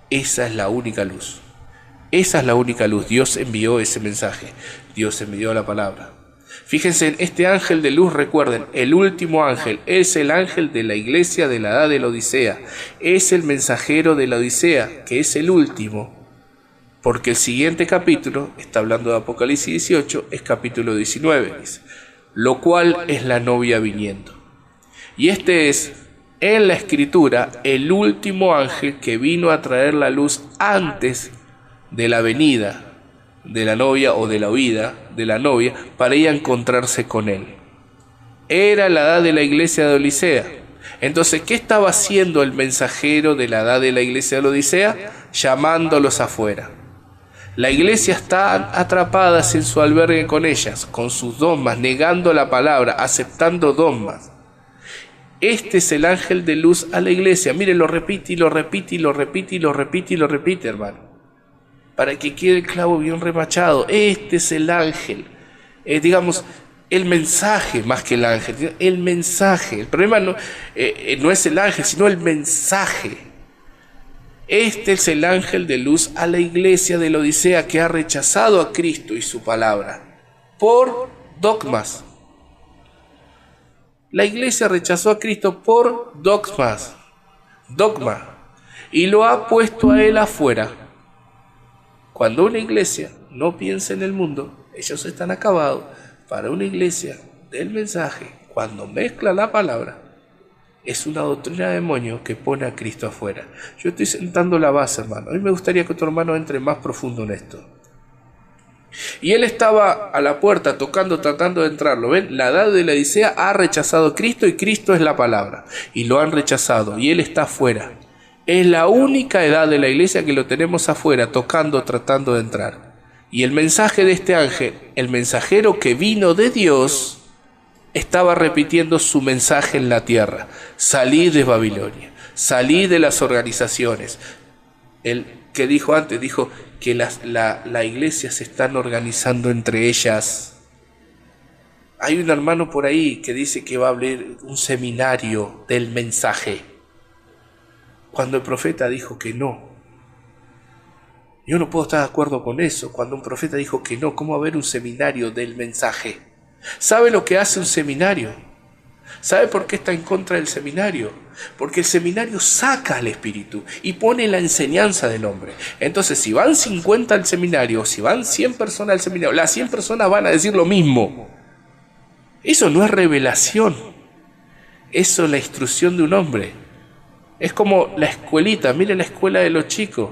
Esa es la única luz. Esa es la única luz. Dios envió ese mensaje. Dios envió la palabra. Fíjense en este ángel de luz, recuerden, el último ángel es el ángel de la iglesia de la edad de la Odisea. Es el mensajero de la Odisea, que es el último. Porque el siguiente capítulo, está hablando de Apocalipsis 18, es capítulo 19, dice, lo cual es la novia viniendo. Y este es, en la Escritura, el último ángel que vino a traer la luz antes de la venida de la novia o de la huida de la novia para ella encontrarse con él. Era la edad de la iglesia de Odisea. Entonces, ¿qué estaba haciendo el mensajero de la edad de la iglesia de Odisea? Llamándolos afuera. La iglesia está atrapada en su albergue con ellas, con sus dogmas, negando la palabra, aceptando dogmas. Este es el ángel de luz a la iglesia. Mire, lo repite y lo repite y lo repite y lo repite y lo repite, hermano, para que quede el clavo bien remachado. Este es el ángel, digamos, el mensaje más que el ángel, el mensaje. El problema no es el ángel, sino el mensaje. Este es el ángel de luz a la iglesia de la Odisea, que ha rechazado a Cristo y su palabra por dogmas. La iglesia rechazó a Cristo por dogma, y lo ha puesto a él afuera. Cuando una iglesia no piensa en el mundo, ellos están acabados. Para una iglesia del mensaje, cuando mezcla la palabra, es una doctrina de demonio que pone a Cristo afuera. Yo estoy sentando la base, hermano. A mí me gustaría que tu hermano entre más profundo en esto. Y él estaba a la puerta tocando, tratando de entrar. ¿Lo ven? La edad de la Odisea ha rechazado a Cristo y Cristo es la palabra. Y lo han rechazado y él está afuera. Es la única edad de la iglesia que lo tenemos afuera, tocando, tratando de entrar. Y el mensaje de este ángel, el mensajero que vino de Dios, estaba repitiendo su mensaje en la tierra. Salí de Babilonia, salí de las organizaciones. El que dijo antes, dijo que la iglesia se están organizando entre ellas. Hay un hermano por ahí que dice que va a abrir un seminario del mensaje, cuando el profeta dijo que no. Yo no puedo estar de acuerdo con eso. Cuando un profeta dijo que no, ¿cómo va a haber un seminario del mensaje? ¿Sabe lo que hace un seminario? ¿Sabe por qué está en contra del seminario? Porque el seminario saca al espíritu y pone la enseñanza del hombre. Entonces, si van 50 al seminario, o si van 100 personas al seminario, las 100 personas van a decir lo mismo. Eso no es revelación. Eso es la instrucción de un hombre. Es como la escuelita. Mire la escuela de los chicos.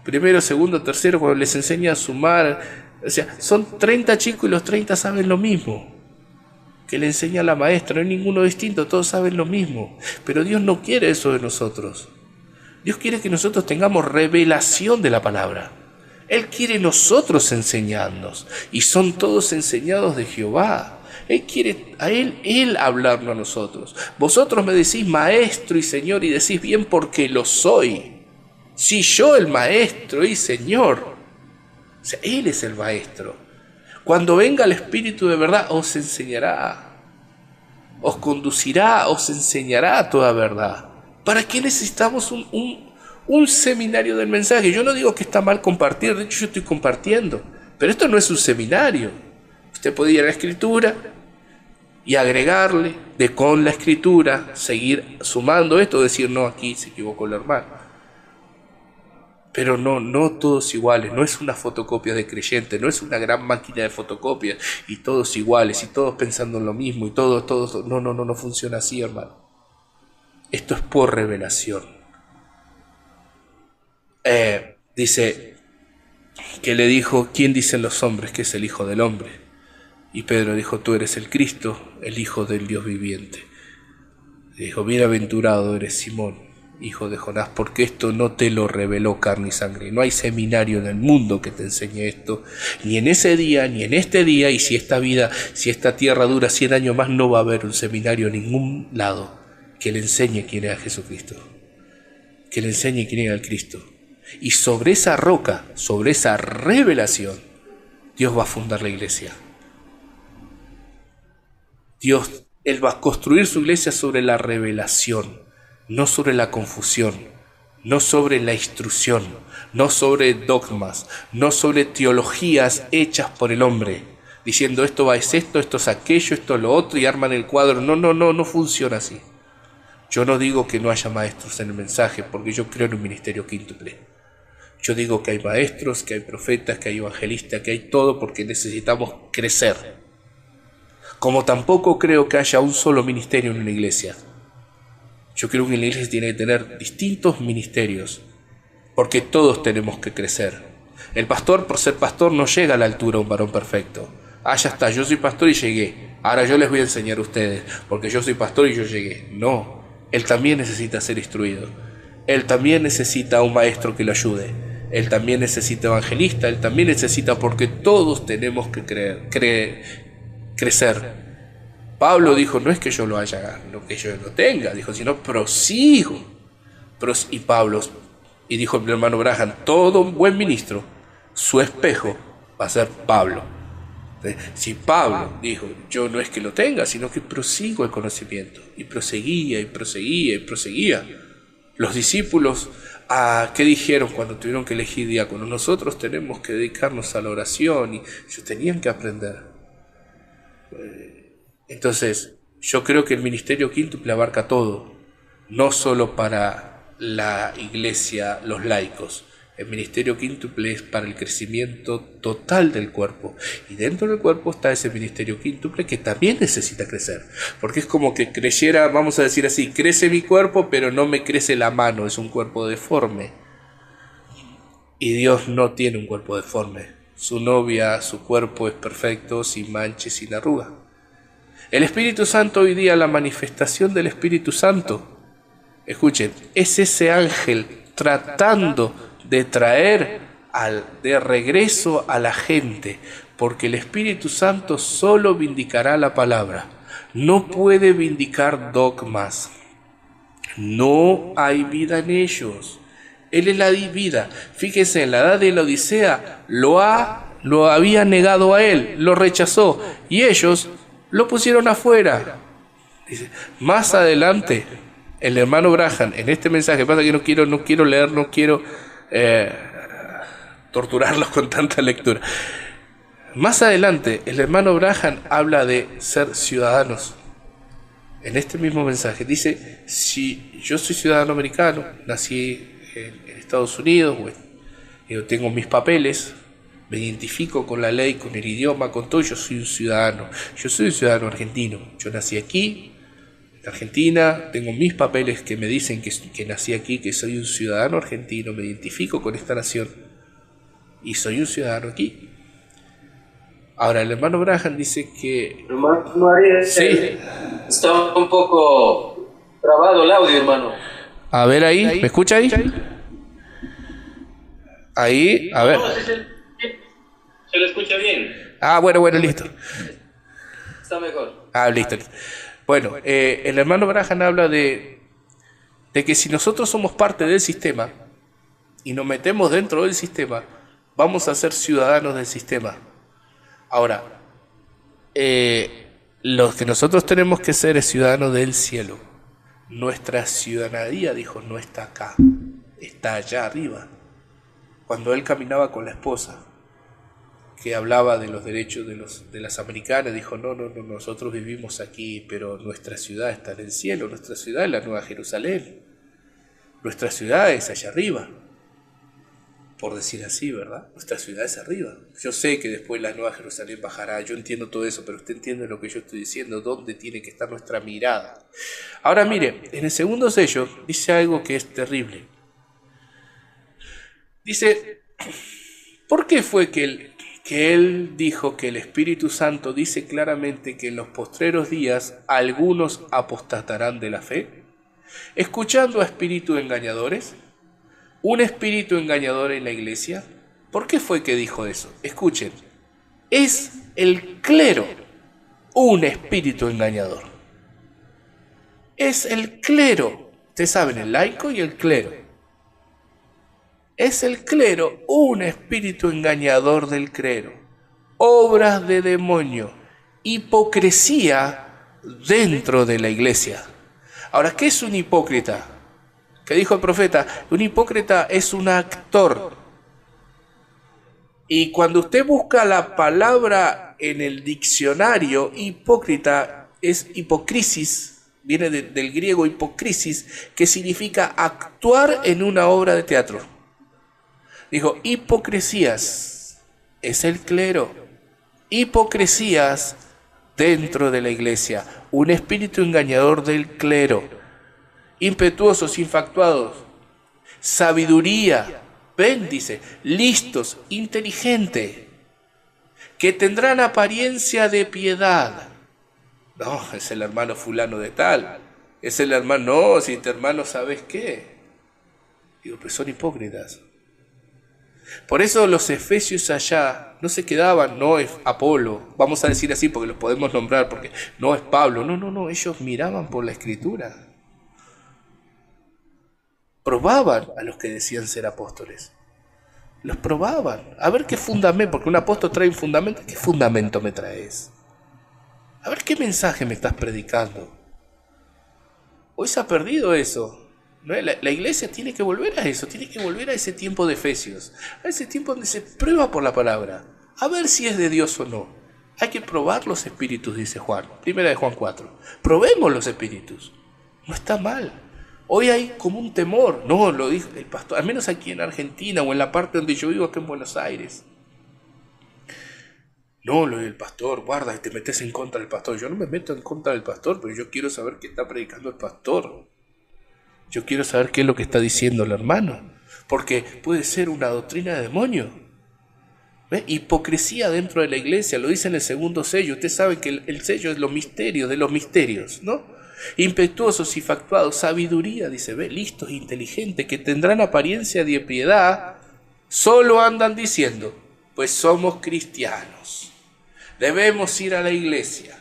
Primero, segundo, tercero, cuando les enseña a sumar. O sea, son 30 chicos y los 30 saben lo mismo que le enseña la maestra. No hay ninguno distinto, todos saben lo mismo. Pero Dios no quiere eso de nosotros. Dios quiere que nosotros tengamos revelación de la palabra. Él quiere nosotros enseñarnos. Y son todos enseñados de Jehová. Él quiere a Él hablarnos a nosotros. Vosotros me decís maestro y señor, y decís bien porque lo soy. Si yo el maestro y señor. O sea, Él es el maestro. Cuando venga el Espíritu de verdad, os enseñará, os conducirá, os enseñará toda verdad. ¿Para qué necesitamos un seminario del mensaje? Yo no digo que está mal compartir, de hecho yo estoy compartiendo, pero esto no es un seminario. Usted puede ir a la Escritura y agregarle con la Escritura, seguir sumando esto, decir no, aquí se equivocó el hermano. Pero no todos iguales, no es una fotocopia de creyente, no es una gran máquina de fotocopias y todos iguales y todos pensando en lo mismo y todos, no funciona así, hermano. Esto es por revelación. Dice que le dijo, ¿quién dicen los hombres que es el Hijo del Hombre? Y Pedro dijo, tú eres el Cristo, el Hijo del Dios viviente. Dijo, bienaventurado eres Simón, hijo de Jonás, porque esto no te lo reveló carne y sangre. No hay seminario en el mundo que te enseñe esto, ni en ese día, ni en este día, y si esta tierra dura 100 años más, no va a haber un seminario en ningún lado que le enseñe quién es a Jesucristo, que le enseñe quién es al Cristo. Y sobre esa roca, sobre esa revelación, Dios va a fundar la iglesia. Él va a construir su iglesia sobre la revelación, no sobre la confusión, no sobre la instrucción, no sobre dogmas, no sobre teologías hechas por el hombre, diciendo esto es esto, esto es aquello, esto es lo otro, y arman el cuadro. No funciona así. Yo no digo que no haya maestros en el mensaje, porque yo creo en un ministerio quíntuple. Yo digo que hay maestros, que hay profetas, que hay evangelistas, que hay todo, porque necesitamos crecer. Como tampoco creo que haya un solo ministerio en una iglesia. Yo creo que una iglesia tiene que tener distintos ministerios, porque todos tenemos que crecer. El pastor, por ser pastor, no llega a la altura de un varón perfecto. Ya está, yo soy pastor y llegué. Ahora yo les voy a enseñar a ustedes, porque yo soy pastor y yo llegué. No, él también necesita ser instruido. Él también necesita un maestro que lo ayude. Él también necesita evangelista. Él también necesita, porque todos tenemos que crecer. Pablo dijo, no es que yo lo haya, no que yo lo tenga, dijo, sino prosigo. Y Pablo, y dijo el hermano Branham, todo buen ministro, su espejo va a ser Pablo. Si Pablo dijo, yo no es que lo tenga, sino que prosigo el conocimiento, y proseguía, y proseguía, y proseguía. Los discípulos, ¿qué dijeron cuando tuvieron que elegir diácono? Nosotros tenemos que dedicarnos a la oración, y ellos tenían que aprender. Entonces, yo creo que el ministerio quíntuple abarca todo, no solo para la iglesia, los laicos. El ministerio quíntuple es para el crecimiento total del cuerpo, y dentro del cuerpo está ese ministerio quíntuple que también necesita crecer, porque es como que creyera, vamos a decir así, crece mi cuerpo pero no me crece la mano, es un cuerpo deforme, y Dios no tiene un cuerpo deforme. Su novia, su cuerpo es perfecto, sin manches, sin arruga. El Espíritu Santo hoy día, la manifestación del Espíritu Santo, escuchen, es ese ángel tratando de traer de regreso a la gente, porque el Espíritu Santo solo vindicará la palabra, no puede vindicar dogmas, no hay vida en ellos, Él es la vida. Fíjense, en la edad de la Odisea lo había negado a Él, lo rechazó, y ellos lo pusieron afuera. Dice, más adelante, el hermano Branham, en este mensaje, pasa que no quiero leer, no quiero torturarlos con tanta lectura. Más adelante, el hermano Branham habla de ser ciudadanos. En este mismo mensaje dice, si yo soy ciudadano americano, nací en Estados Unidos, yo tengo mis papeles, me identifico con la ley, con el idioma, con todo, yo soy un ciudadano. Yo soy un ciudadano argentino. Yo nací aquí, en Argentina, tengo mis papeles que me dicen que nací aquí, que soy un ciudadano argentino, me identifico con esta nación y soy un ciudadano aquí. Ahora, el hermano Branham dice que... Hermano Ariel, sí. Está un poco trabado el audio, hermano. A ver ahí, ¿me escucha ahí? Ahí, a ver. ¿Se lo escucha bien? Bueno, listo. Está mejor. Listo. Bueno, el hermano Branham habla de que si nosotros somos parte del sistema y nos metemos dentro del sistema, vamos a ser ciudadanos del sistema. Ahora, lo que nosotros tenemos que ser es ciudadanos del cielo. Nuestra ciudadanía, dijo, no está acá, está allá arriba. Cuando él caminaba con la esposa, que hablaba de los derechos de las americanas, dijo, no, nosotros vivimos aquí, pero nuestra ciudad está en el cielo, nuestra ciudad es la Nueva Jerusalén, nuestra ciudad es allá arriba, por decir así, ¿verdad? Nuestra ciudad es arriba. Yo sé que después la Nueva Jerusalén bajará, yo entiendo todo eso, pero usted entiende lo que yo estoy diciendo, dónde tiene que estar nuestra mirada. Ahora mire, en el segundo sello dice algo que es terrible. Dice, ¿por qué fue que él dijo que el Espíritu Santo dice claramente que en los postreros días algunos apostatarán de la fe? Escuchando a espíritus engañadores, un espíritu engañador en la iglesia. ¿Por qué fue que dijo eso? Escuchen, es el clero un espíritu engañador. Es el clero, ustedes saben, el laico y el clero. Es el clero un espíritu engañador del clero, obras de demonio, hipocresía dentro de la iglesia. Ahora, ¿qué es un hipócrita? ¿Qué dijo el profeta? Un hipócrita es un actor. Y cuando usted busca la palabra en el diccionario, hipócrita es hipocrisis, viene del griego hipocrisis, que significa actuar en una obra de teatro. Dijo, hipocresías es el clero. Hipocresías dentro de la iglesia, un espíritu engañador del clero, impetuosos, infatuados, sabiduría, ven, dice, listos, inteligentes, que tendrán apariencia de piedad. No, es el hermano fulano de tal, es el hermano, no, si este hermano, ¿sabes qué? Digo, pues son hipócritas. Por eso los efesios allá no se quedaban, no es Apolo, vamos a decir así porque los podemos nombrar, porque no es Pablo, no, ellos miraban por la escritura. Probaban a los que decían ser apóstoles. Los probaban, a ver qué fundamento, porque un apóstol trae un fundamento, ¿qué fundamento me traes? A ver qué mensaje me estás predicando. Hoy se ha perdido eso. ¿No? La iglesia tiene que volver a eso, tiene que volver a ese tiempo de Efesios, a ese tiempo donde se prueba por la palabra, a ver si es de Dios o no. Hay que probar los espíritus, dice Juan, primera de Juan 4. Probemos los espíritus, no está mal. Hoy hay como un temor, no, lo dijo el pastor, al menos aquí en Argentina o en la parte donde yo vivo, acá en Buenos Aires. No, lo del pastor, guarda, te metes en contra del pastor. Yo no me meto en contra del pastor, pero yo quiero saber qué está predicando el pastor. Yo quiero saber qué es lo que está diciendo el hermano, porque puede ser una doctrina de demonio. ¿Ve? Hipocresía dentro de la iglesia, lo dice en el segundo sello. Usted sabe que el sello es los misterios de los misterios, ¿no? Impetuosos y factuados, sabiduría, dice, ve, listos, inteligentes, que tendrán apariencia de piedad, solo andan diciendo, pues somos cristianos, debemos ir a la iglesia,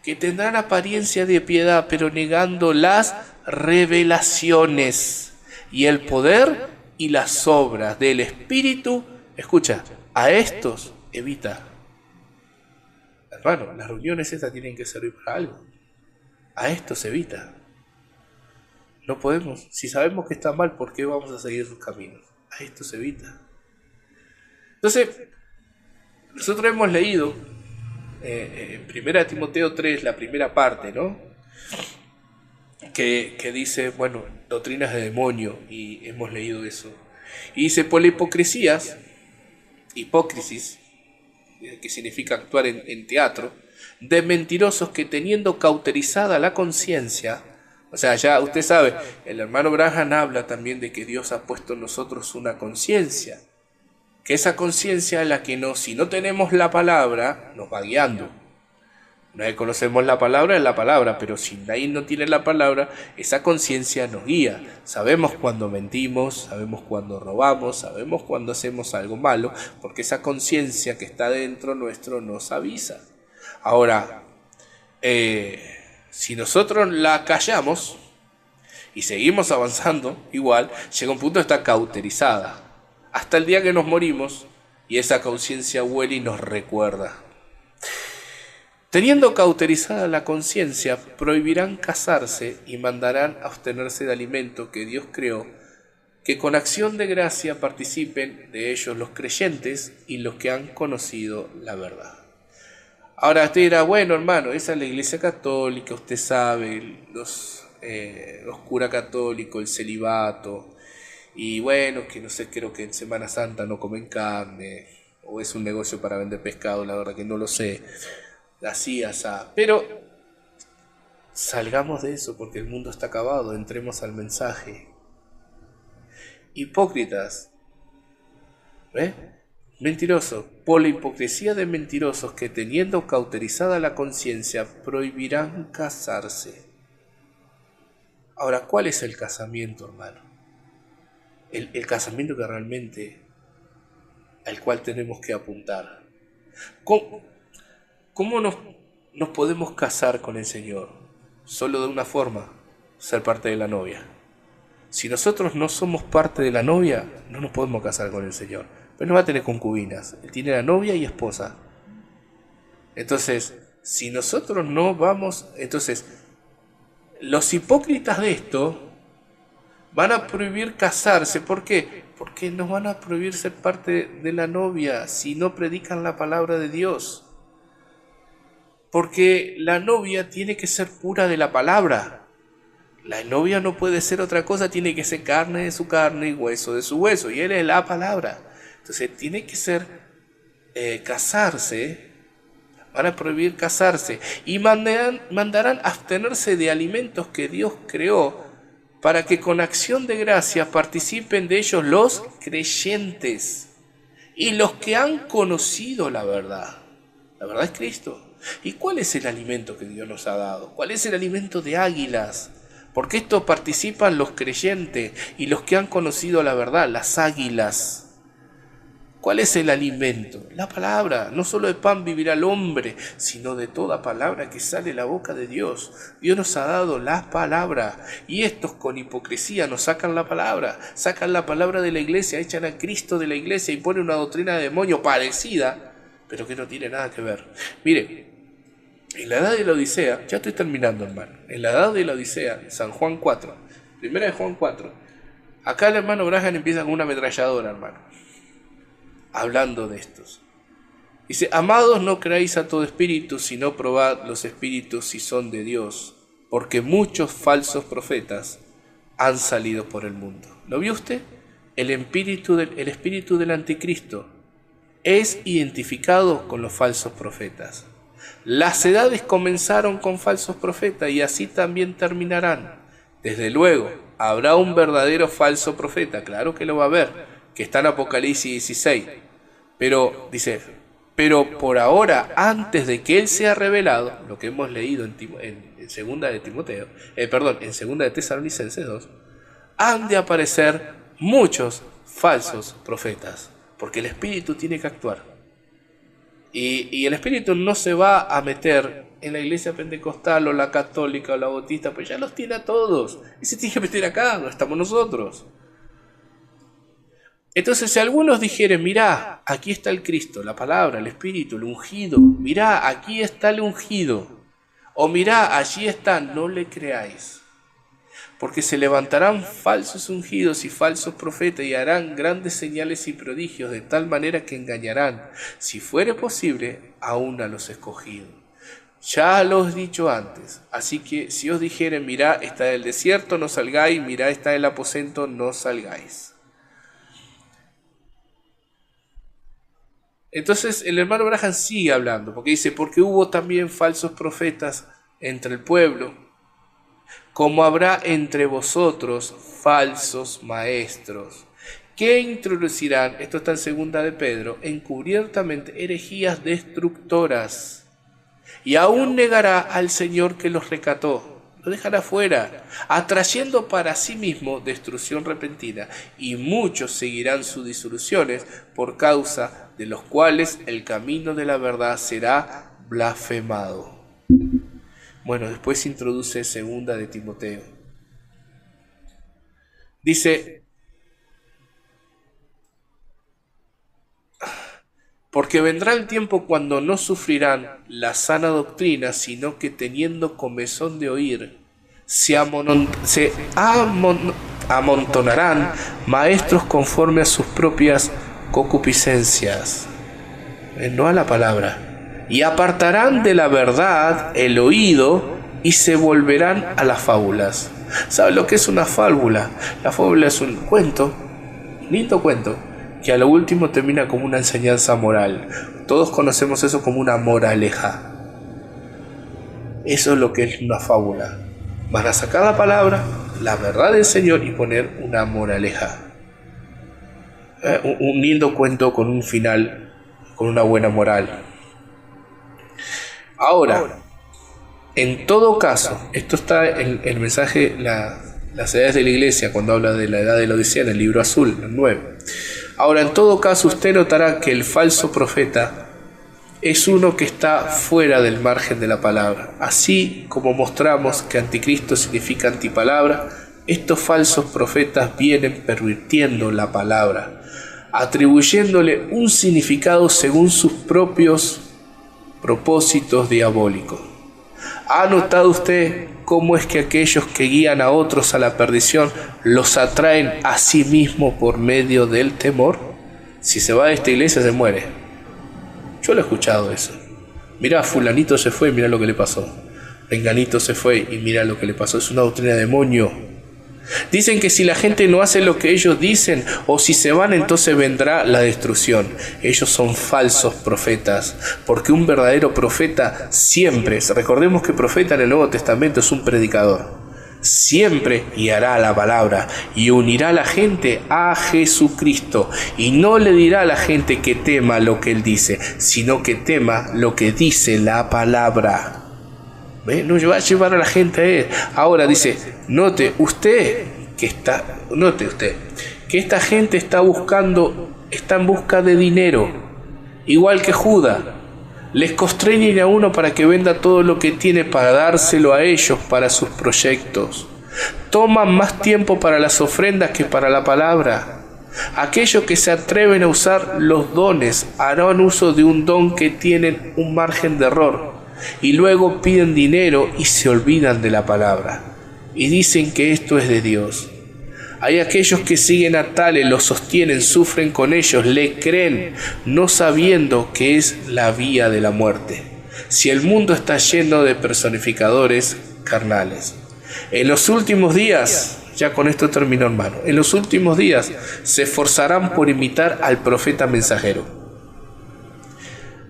que tendrán apariencia de piedad, pero negando las revelaciones y el poder y las obras del Espíritu. Escucha, a estos evita. Hermano, las reuniones estas tienen que servir para algo. A estos evita. No podemos, si sabemos que está mal, ¿por qué vamos a seguir sus caminos? A estos evita. Entonces, nosotros hemos leído en 1 Timoteo 3, la primera parte, ¿no? Que dice, bueno, doctrinas de demonio, y hemos leído eso. Y dice, por la hipocresías, hipócrisis, que significa actuar en teatro, de mentirosos que teniendo cauterizada la conciencia, o sea, ya usted sabe, el hermano Branham habla también de que Dios ha puesto en nosotros una conciencia, que esa conciencia es la que si no tenemos la palabra, nos va guiando. Una vez conocemos la palabra, es la palabra, pero si nadie no tiene la palabra, esa conciencia nos guía. Sabemos cuando mentimos, sabemos cuando robamos, sabemos cuando hacemos algo malo, porque esa conciencia que está dentro nuestro nos avisa. Ahora, si nosotros la callamos y seguimos avanzando, igual, llega un punto que está cauterizada. Hasta el día que nos morimos y esa conciencia huele y nos recuerda. Teniendo cauterizada la conciencia, prohibirán casarse y mandarán abstenerse de alimento que Dios creó, que con acción de gracia participen de ellos los creyentes y los que han conocido la verdad. Ahora usted dirá, bueno hermano, esa es la iglesia católica, usted sabe, los curas católicos, el celibato, y bueno, que no sé, creo que en Semana Santa no comen carne, o es un negocio para vender pescado, la verdad que no lo sé. Así, asá. Pero salgamos de eso porque el mundo está acabado, entremos al mensaje. Hipócritas, ¿eh? Mentirosos, por la hipocresía de mentirosos que teniendo cauterizada la conciencia prohibirán casarse. Ahora, ¿cuál es el casamiento, hermano? El casamiento que realmente al cual tenemos que apuntar. ¿Cómo nos podemos casar con el Señor? Solo de una forma, ser parte de la novia. Si nosotros no somos parte de la novia, no nos podemos casar con el Señor. Pero no va a tener concubinas. Él tiene la novia y esposa. Entonces, si nosotros no vamos... Entonces, los hipócritas de esto van a prohibir casarse. ¿Por qué? Porque nos van a prohibir ser parte de la novia si no predican la palabra de Dios. Porque la novia tiene que ser pura de la palabra. La novia no puede ser otra cosa, tiene que ser carne de su carne y hueso de su hueso. Y él es la palabra. Entonces tiene que ser casarse van a prohibir casarse y mandarán abstenerse de alimentos que Dios creó para que con acción de gracia participen de ellos los creyentes y los que han conocido la verdad. La verdad es Cristo. ¿Y cuál es el alimento que Dios nos ha dado? ¿Cuál es el alimento de águilas? Porque esto participan los creyentes y los que han conocido la verdad, las águilas. ¿Cuál es el alimento? La palabra. No solo de pan vivirá el hombre, sino de toda palabra que sale de la boca de Dios. Dios nos ha dado la palabra y estos con hipocresía nos sacan la palabra de la iglesia, echan a Cristo de la iglesia y ponen una doctrina de demonio parecida, pero que no tiene nada que ver. Mire, en la edad de la Odisea, ya estoy terminando, hermano, en la edad de la Odisea, San Juan 4, primera de Juan 4, acá el hermano Branham empieza con una ametralladora, hermano, hablando de estos. Dice: amados, no creáis a todo espíritu, sino probad los espíritus si son de Dios, porque muchos falsos profetas han salido por el mundo. ¿Lo vio usted? El espíritu del anticristo es identificado con los falsos profetas. Las edades comenzaron con falsos profetas y así también terminarán. Desde luego, habrá un verdadero falso profeta, claro que lo va a haber, que está en Apocalipsis 16. Pero, dice, pero por ahora, antes de que él sea revelado, lo que hemos leído en segunda de Timoteo, en segunda de Tesalonicenses 2, han de aparecer muchos falsos profetas, porque el Espíritu tiene que actuar. Y el Espíritu no se va a meter en la iglesia pentecostal o la católica o la bautista, pues ya los tiene a todos. Y se tiene que meter acá, no estamos nosotros. Entonces, si algunos dijeren: mirá, aquí está el Cristo, la palabra, el Espíritu, el ungido, mirá, aquí está el ungido, o mirá, allí está, no le creáis, porque se levantarán falsos ungidos y falsos profetas y harán grandes señales y prodigios, de tal manera que engañarán, si fuere posible, aún a los escogidos. Ya lo he dicho antes, así que si os dijeren: mirá, está el desierto, no salgáis, mirá, está el aposento, no salgáis. Entonces el hermano Branham sigue hablando, porque dice: porque hubo también falsos profetas entre el pueblo, como habrá entre vosotros falsos maestros, que introducirán, esto está en segunda de Pedro, encubiertamente herejías destructoras, y aún negará al Señor que los rescató, lo dejará fuera, atrayendo para sí mismo destrucción repentina, y muchos seguirán sus disoluciones, por causa de los cuales el camino de la verdad será blasfemado. Bueno, después se introduce segunda de Timoteo. Dice: porque vendrá el tiempo cuando no sufrirán la sana doctrina, sino que teniendo comezón de oír, se amontonarán maestros conforme a sus propias concupiscencias, no a la palabra, y apartarán de la verdad el oído y se volverán a las fábulas. ¿Sabe lo que es una fábula? La fábula es un cuento, lindo cuento, que a lo último termina como una enseñanza moral. Todos conocemos eso como una moraleja. Eso es lo que es una fábula. Van a sacar la palabra, la verdad del Señor, y poner una moraleja. Un lindo cuento con un final, con una buena moral. Ahora, en todo caso, esto está en el mensaje, las edades de la iglesia, cuando habla de la edad de la Odisea, en el libro azul, el 9. Ahora, en todo caso, usted notará que el falso profeta es uno que está fuera del margen de la palabra. Así como mostramos que anticristo significa antipalabra, estos falsos profetas vienen pervirtiendo la palabra, atribuyéndole un significado según sus propios propósitos diabólicos. ¿Ha notado usted cómo es que aquellos que guían a otros a la perdición los atraen a sí mismos por medio del temor? Si se va de esta iglesia se muere. Yo lo he escuchado eso. Mirá, fulanito se fue y mirá lo que le pasó. Venganito se fue y mirá lo que le pasó. Es una doctrina de demonio. Dicen que si la gente no hace lo que ellos dicen, o si se van, entonces vendrá la destrucción. Ellos son falsos profetas, porque un verdadero profeta siempre, recordemos que profeta en el Nuevo Testamento es un predicador, siempre guiará la palabra y unirá a la gente a Jesucristo, y no le dirá a la gente que tema lo que él dice, sino que tema lo que dice la palabra. ¿Ve? No va a llevar a la gente a él. Ahora dice, note usted que esta gente está en busca de dinero, igual que Judas. Les constreñen a uno para que venda todo lo que tiene para dárselo a ellos para sus proyectos. Toman más tiempo para las ofrendas que para la palabra. Aquellos que se atreven a usar los dones harán uso de un don que tienen un margen de error, y luego piden dinero y se olvidan de la palabra, y dicen que esto es de Dios. Hay aquellos que siguen a tales, los sostienen, sufren con ellos, le creen, no sabiendo que es la vía de la muerte. Si el mundo está lleno de personificadores carnales. En los últimos días, ya con esto termino, hermano, en los últimos días se esforzarán por imitar al profeta mensajero.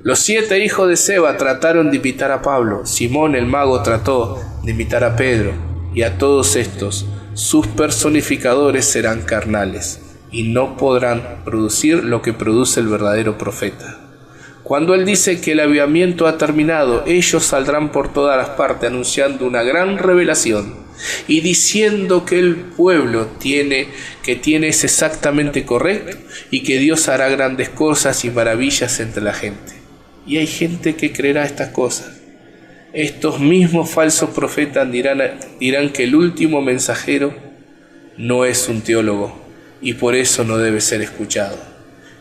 Los 7 hijos de Seba trataron de imitar a Pablo, Simón el mago trató de imitar a Pedro, y a todos estos, sus personificadores serán carnales, y no podrán producir lo que produce el verdadero profeta. Cuando él dice que el avivamiento ha terminado, ellos saldrán por todas las partes anunciando una gran revelación y diciendo que el pueblo tiene es exactamente correcto y que Dios hará grandes cosas y maravillas entre la gente. Y hay gente que creerá estas cosas. Estos mismos falsos profetas dirán que el último mensajero no es un teólogo y por eso no debe ser escuchado.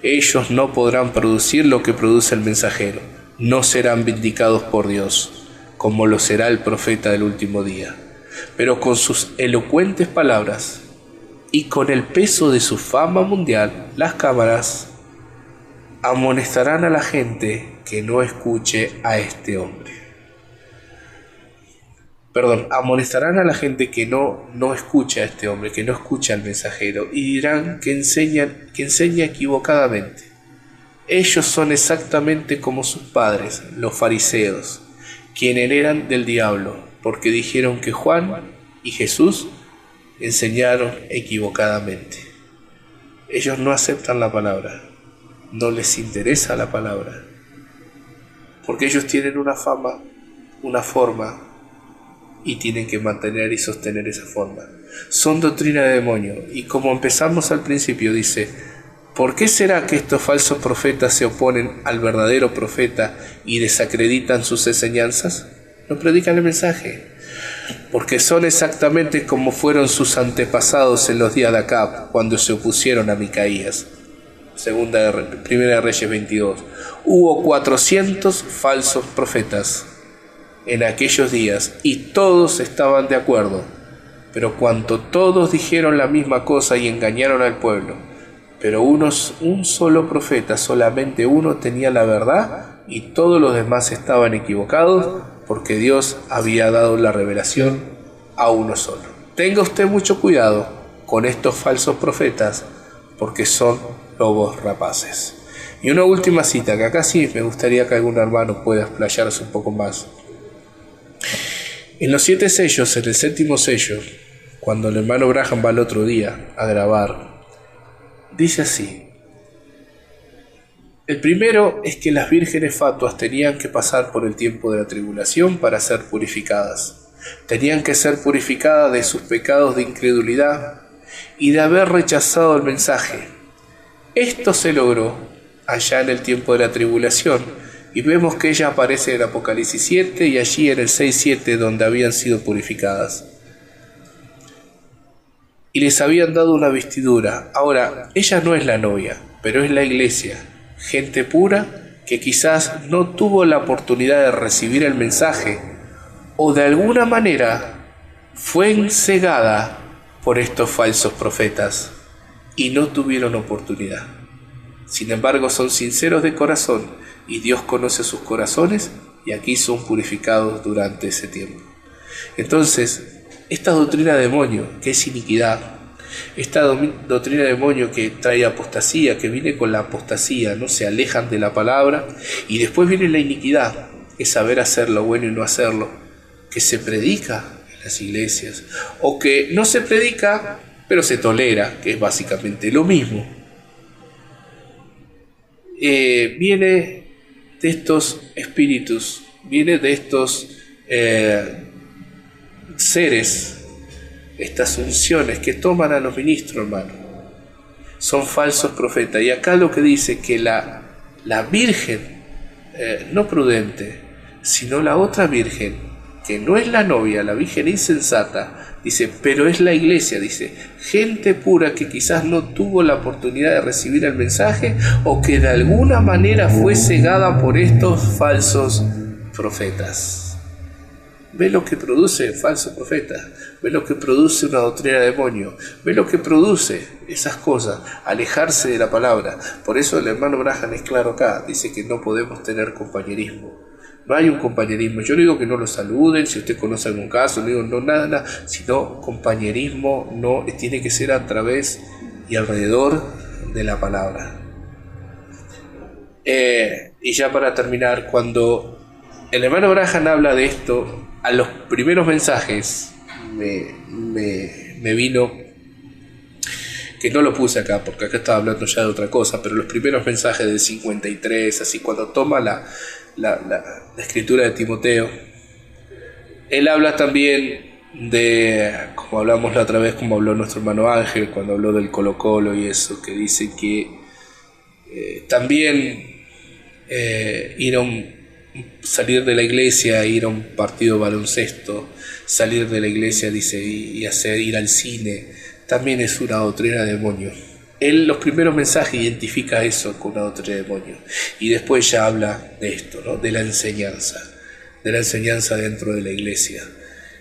Ellos no podrán producir lo que produce el mensajero, no serán vindicados por Dios, como lo será el profeta del último día. Pero con sus elocuentes palabras y con el peso de su fama mundial, las cámaras amonestarán a la gente que no escuche a este hombre. Amonestarán a la gente que no escucha a este hombre, que no escucha al mensajero, y dirán que enseña equivocadamente. Ellos son exactamente como sus padres, los fariseos, quienes eran del diablo, porque dijeron que Juan y Jesús enseñaron equivocadamente. Ellos no aceptan la palabra, no les interesa la palabra, porque ellos tienen una fama, una forma, y tienen que mantener y sostener esa forma. Son doctrina de demonio, y como empezamos al principio, dice, ¿por qué será que estos falsos profetas se oponen al verdadero profeta y desacreditan sus enseñanzas? No predican el mensaje, porque son exactamente como fueron sus antepasados en los días de Acab, cuando se opusieron a Micaías. Primera de Reyes 22. Hubo 400 falsos profetas en aquellos días, y todos estaban de acuerdo, pero cuanto todos dijeron la misma cosa y engañaron al pueblo, pero un solo profeta, solamente uno tenía la verdad, y todos los demás estaban equivocados, porque Dios había dado la revelación a uno solo. Tenga usted mucho cuidado con estos falsos profetas, porque son lobos rapaces. Y una última cita, que acá sí me gustaría que algún hermano pueda explayarse un poco más. En los 7 sellos, en el 7º sello, cuando el hermano Branham va el otro día a grabar, dice así: el primero es que las vírgenes fatuas tenían que pasar por el tiempo de la tribulación para ser purificadas. Tenían que ser purificadas de sus pecados de incredulidad y de haber rechazado el mensaje. Esto se logró allá en el tiempo de la tribulación, y vemos que ella aparece en Apocalipsis 7 y allí en el 6:7, donde habían sido purificadas. Y les habían dado una vestidura. Ahora, ella no es la novia, pero es la iglesia, gente pura que quizás no tuvo la oportunidad de recibir el mensaje, o de alguna manera fue ensegada por estos falsos profetas y no tuvieron oportunidad. Sin embargo, son sinceros de corazón y Dios conoce sus corazones, y aquí son purificados durante ese tiempo. Entonces, esta doctrina de demonio, que es iniquidad, esta doctrina de demonio que trae apostasía, que viene con la apostasía, no se alejan de la palabra, y después viene la iniquidad, que es saber hacer lo bueno y no hacerlo, que se predica en las iglesias, o que no se predica, pero se tolera, que es básicamente lo mismo. Viene de estos espíritus, viene de estos seres, estas unciones que toman a los ministros, hermano. Son falsos profetas. Y acá lo que dice que la virgen, no prudente, sino la otra virgen, que no es la novia, la virgen insensata, dice, pero es la iglesia, dice, gente pura que quizás no tuvo la oportunidad de recibir el mensaje o que de alguna manera fue cegada por estos falsos profetas. Ve lo que produce falso profeta, ve lo que produce una doctrina de demonio, ve lo que produce esas cosas, alejarse de la palabra. Por eso el hermano Branham es claro acá, dice que no podemos tener compañerismo. No hay un compañerismo. Yo no digo que no lo saluden, si usted conoce algún caso, no digo no nada, sino compañerismo no tiene que ser a través y alrededor de la palabra. Y ya para terminar, cuando el hermano Branham habla de esto, a los primeros mensajes me vino, que no lo puse acá porque acá estaba hablando ya de otra cosa, pero los primeros mensajes del 53, así cuando toma la escritura de Timoteo, él habla también de, como hablamos la otra vez, como habló nuestro hermano Ángel cuando habló del Colo Colo y eso, que dice que también salir de la iglesia, ir a un partido de baloncesto, salir de la iglesia, dice, y ir al cine, también es una doctrina de demonio. Él, los primeros mensajes, identifica eso con una doctrina de demonio, y después ya habla de esto, ¿no? De la enseñanza dentro de la iglesia.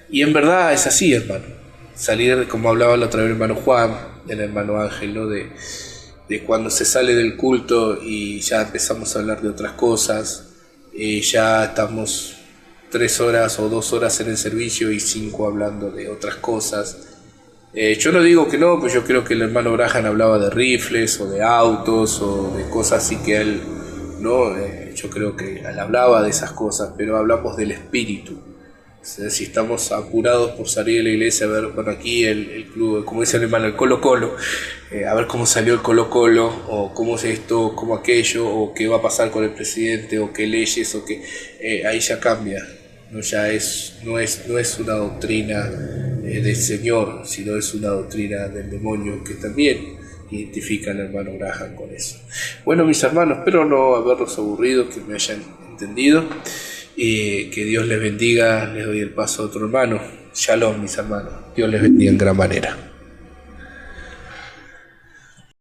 Y en verdad es así, hermano. Salir, como hablaba la otra vez el hermano Juan, el hermano Ángel, ¿no? De cuando se sale del culto y ya empezamos a hablar de otras cosas. Ya estamos 3 horas o 2 horas en el servicio y 5 hablando de otras cosas. Yo no digo que no, pues yo creo que el hermano Branham hablaba de rifles o de autos o de cosas así que él, ¿no? Yo creo que él hablaba de esas cosas, pero hablamos del espíritu. O sea, si estamos apurados por salir de la iglesia, a ver, bueno, aquí el club, como dice el hermano, el Colo Colo, a ver cómo salió el Colo Colo, o cómo es esto, cómo aquello, o qué va a pasar con el presidente, o qué leyes, o qué, ahí ya cambia, no es una doctrina del Señor, sino es una doctrina del demonio, que también identifica al hermano Branham con eso. Bueno, mis hermanos, espero no haberlos aburrido, que me hayan entendido. Y que Dios les bendiga. Les doy el paso a otro hermano. Shalom, mis hermanos. Dios les bendiga en gran manera.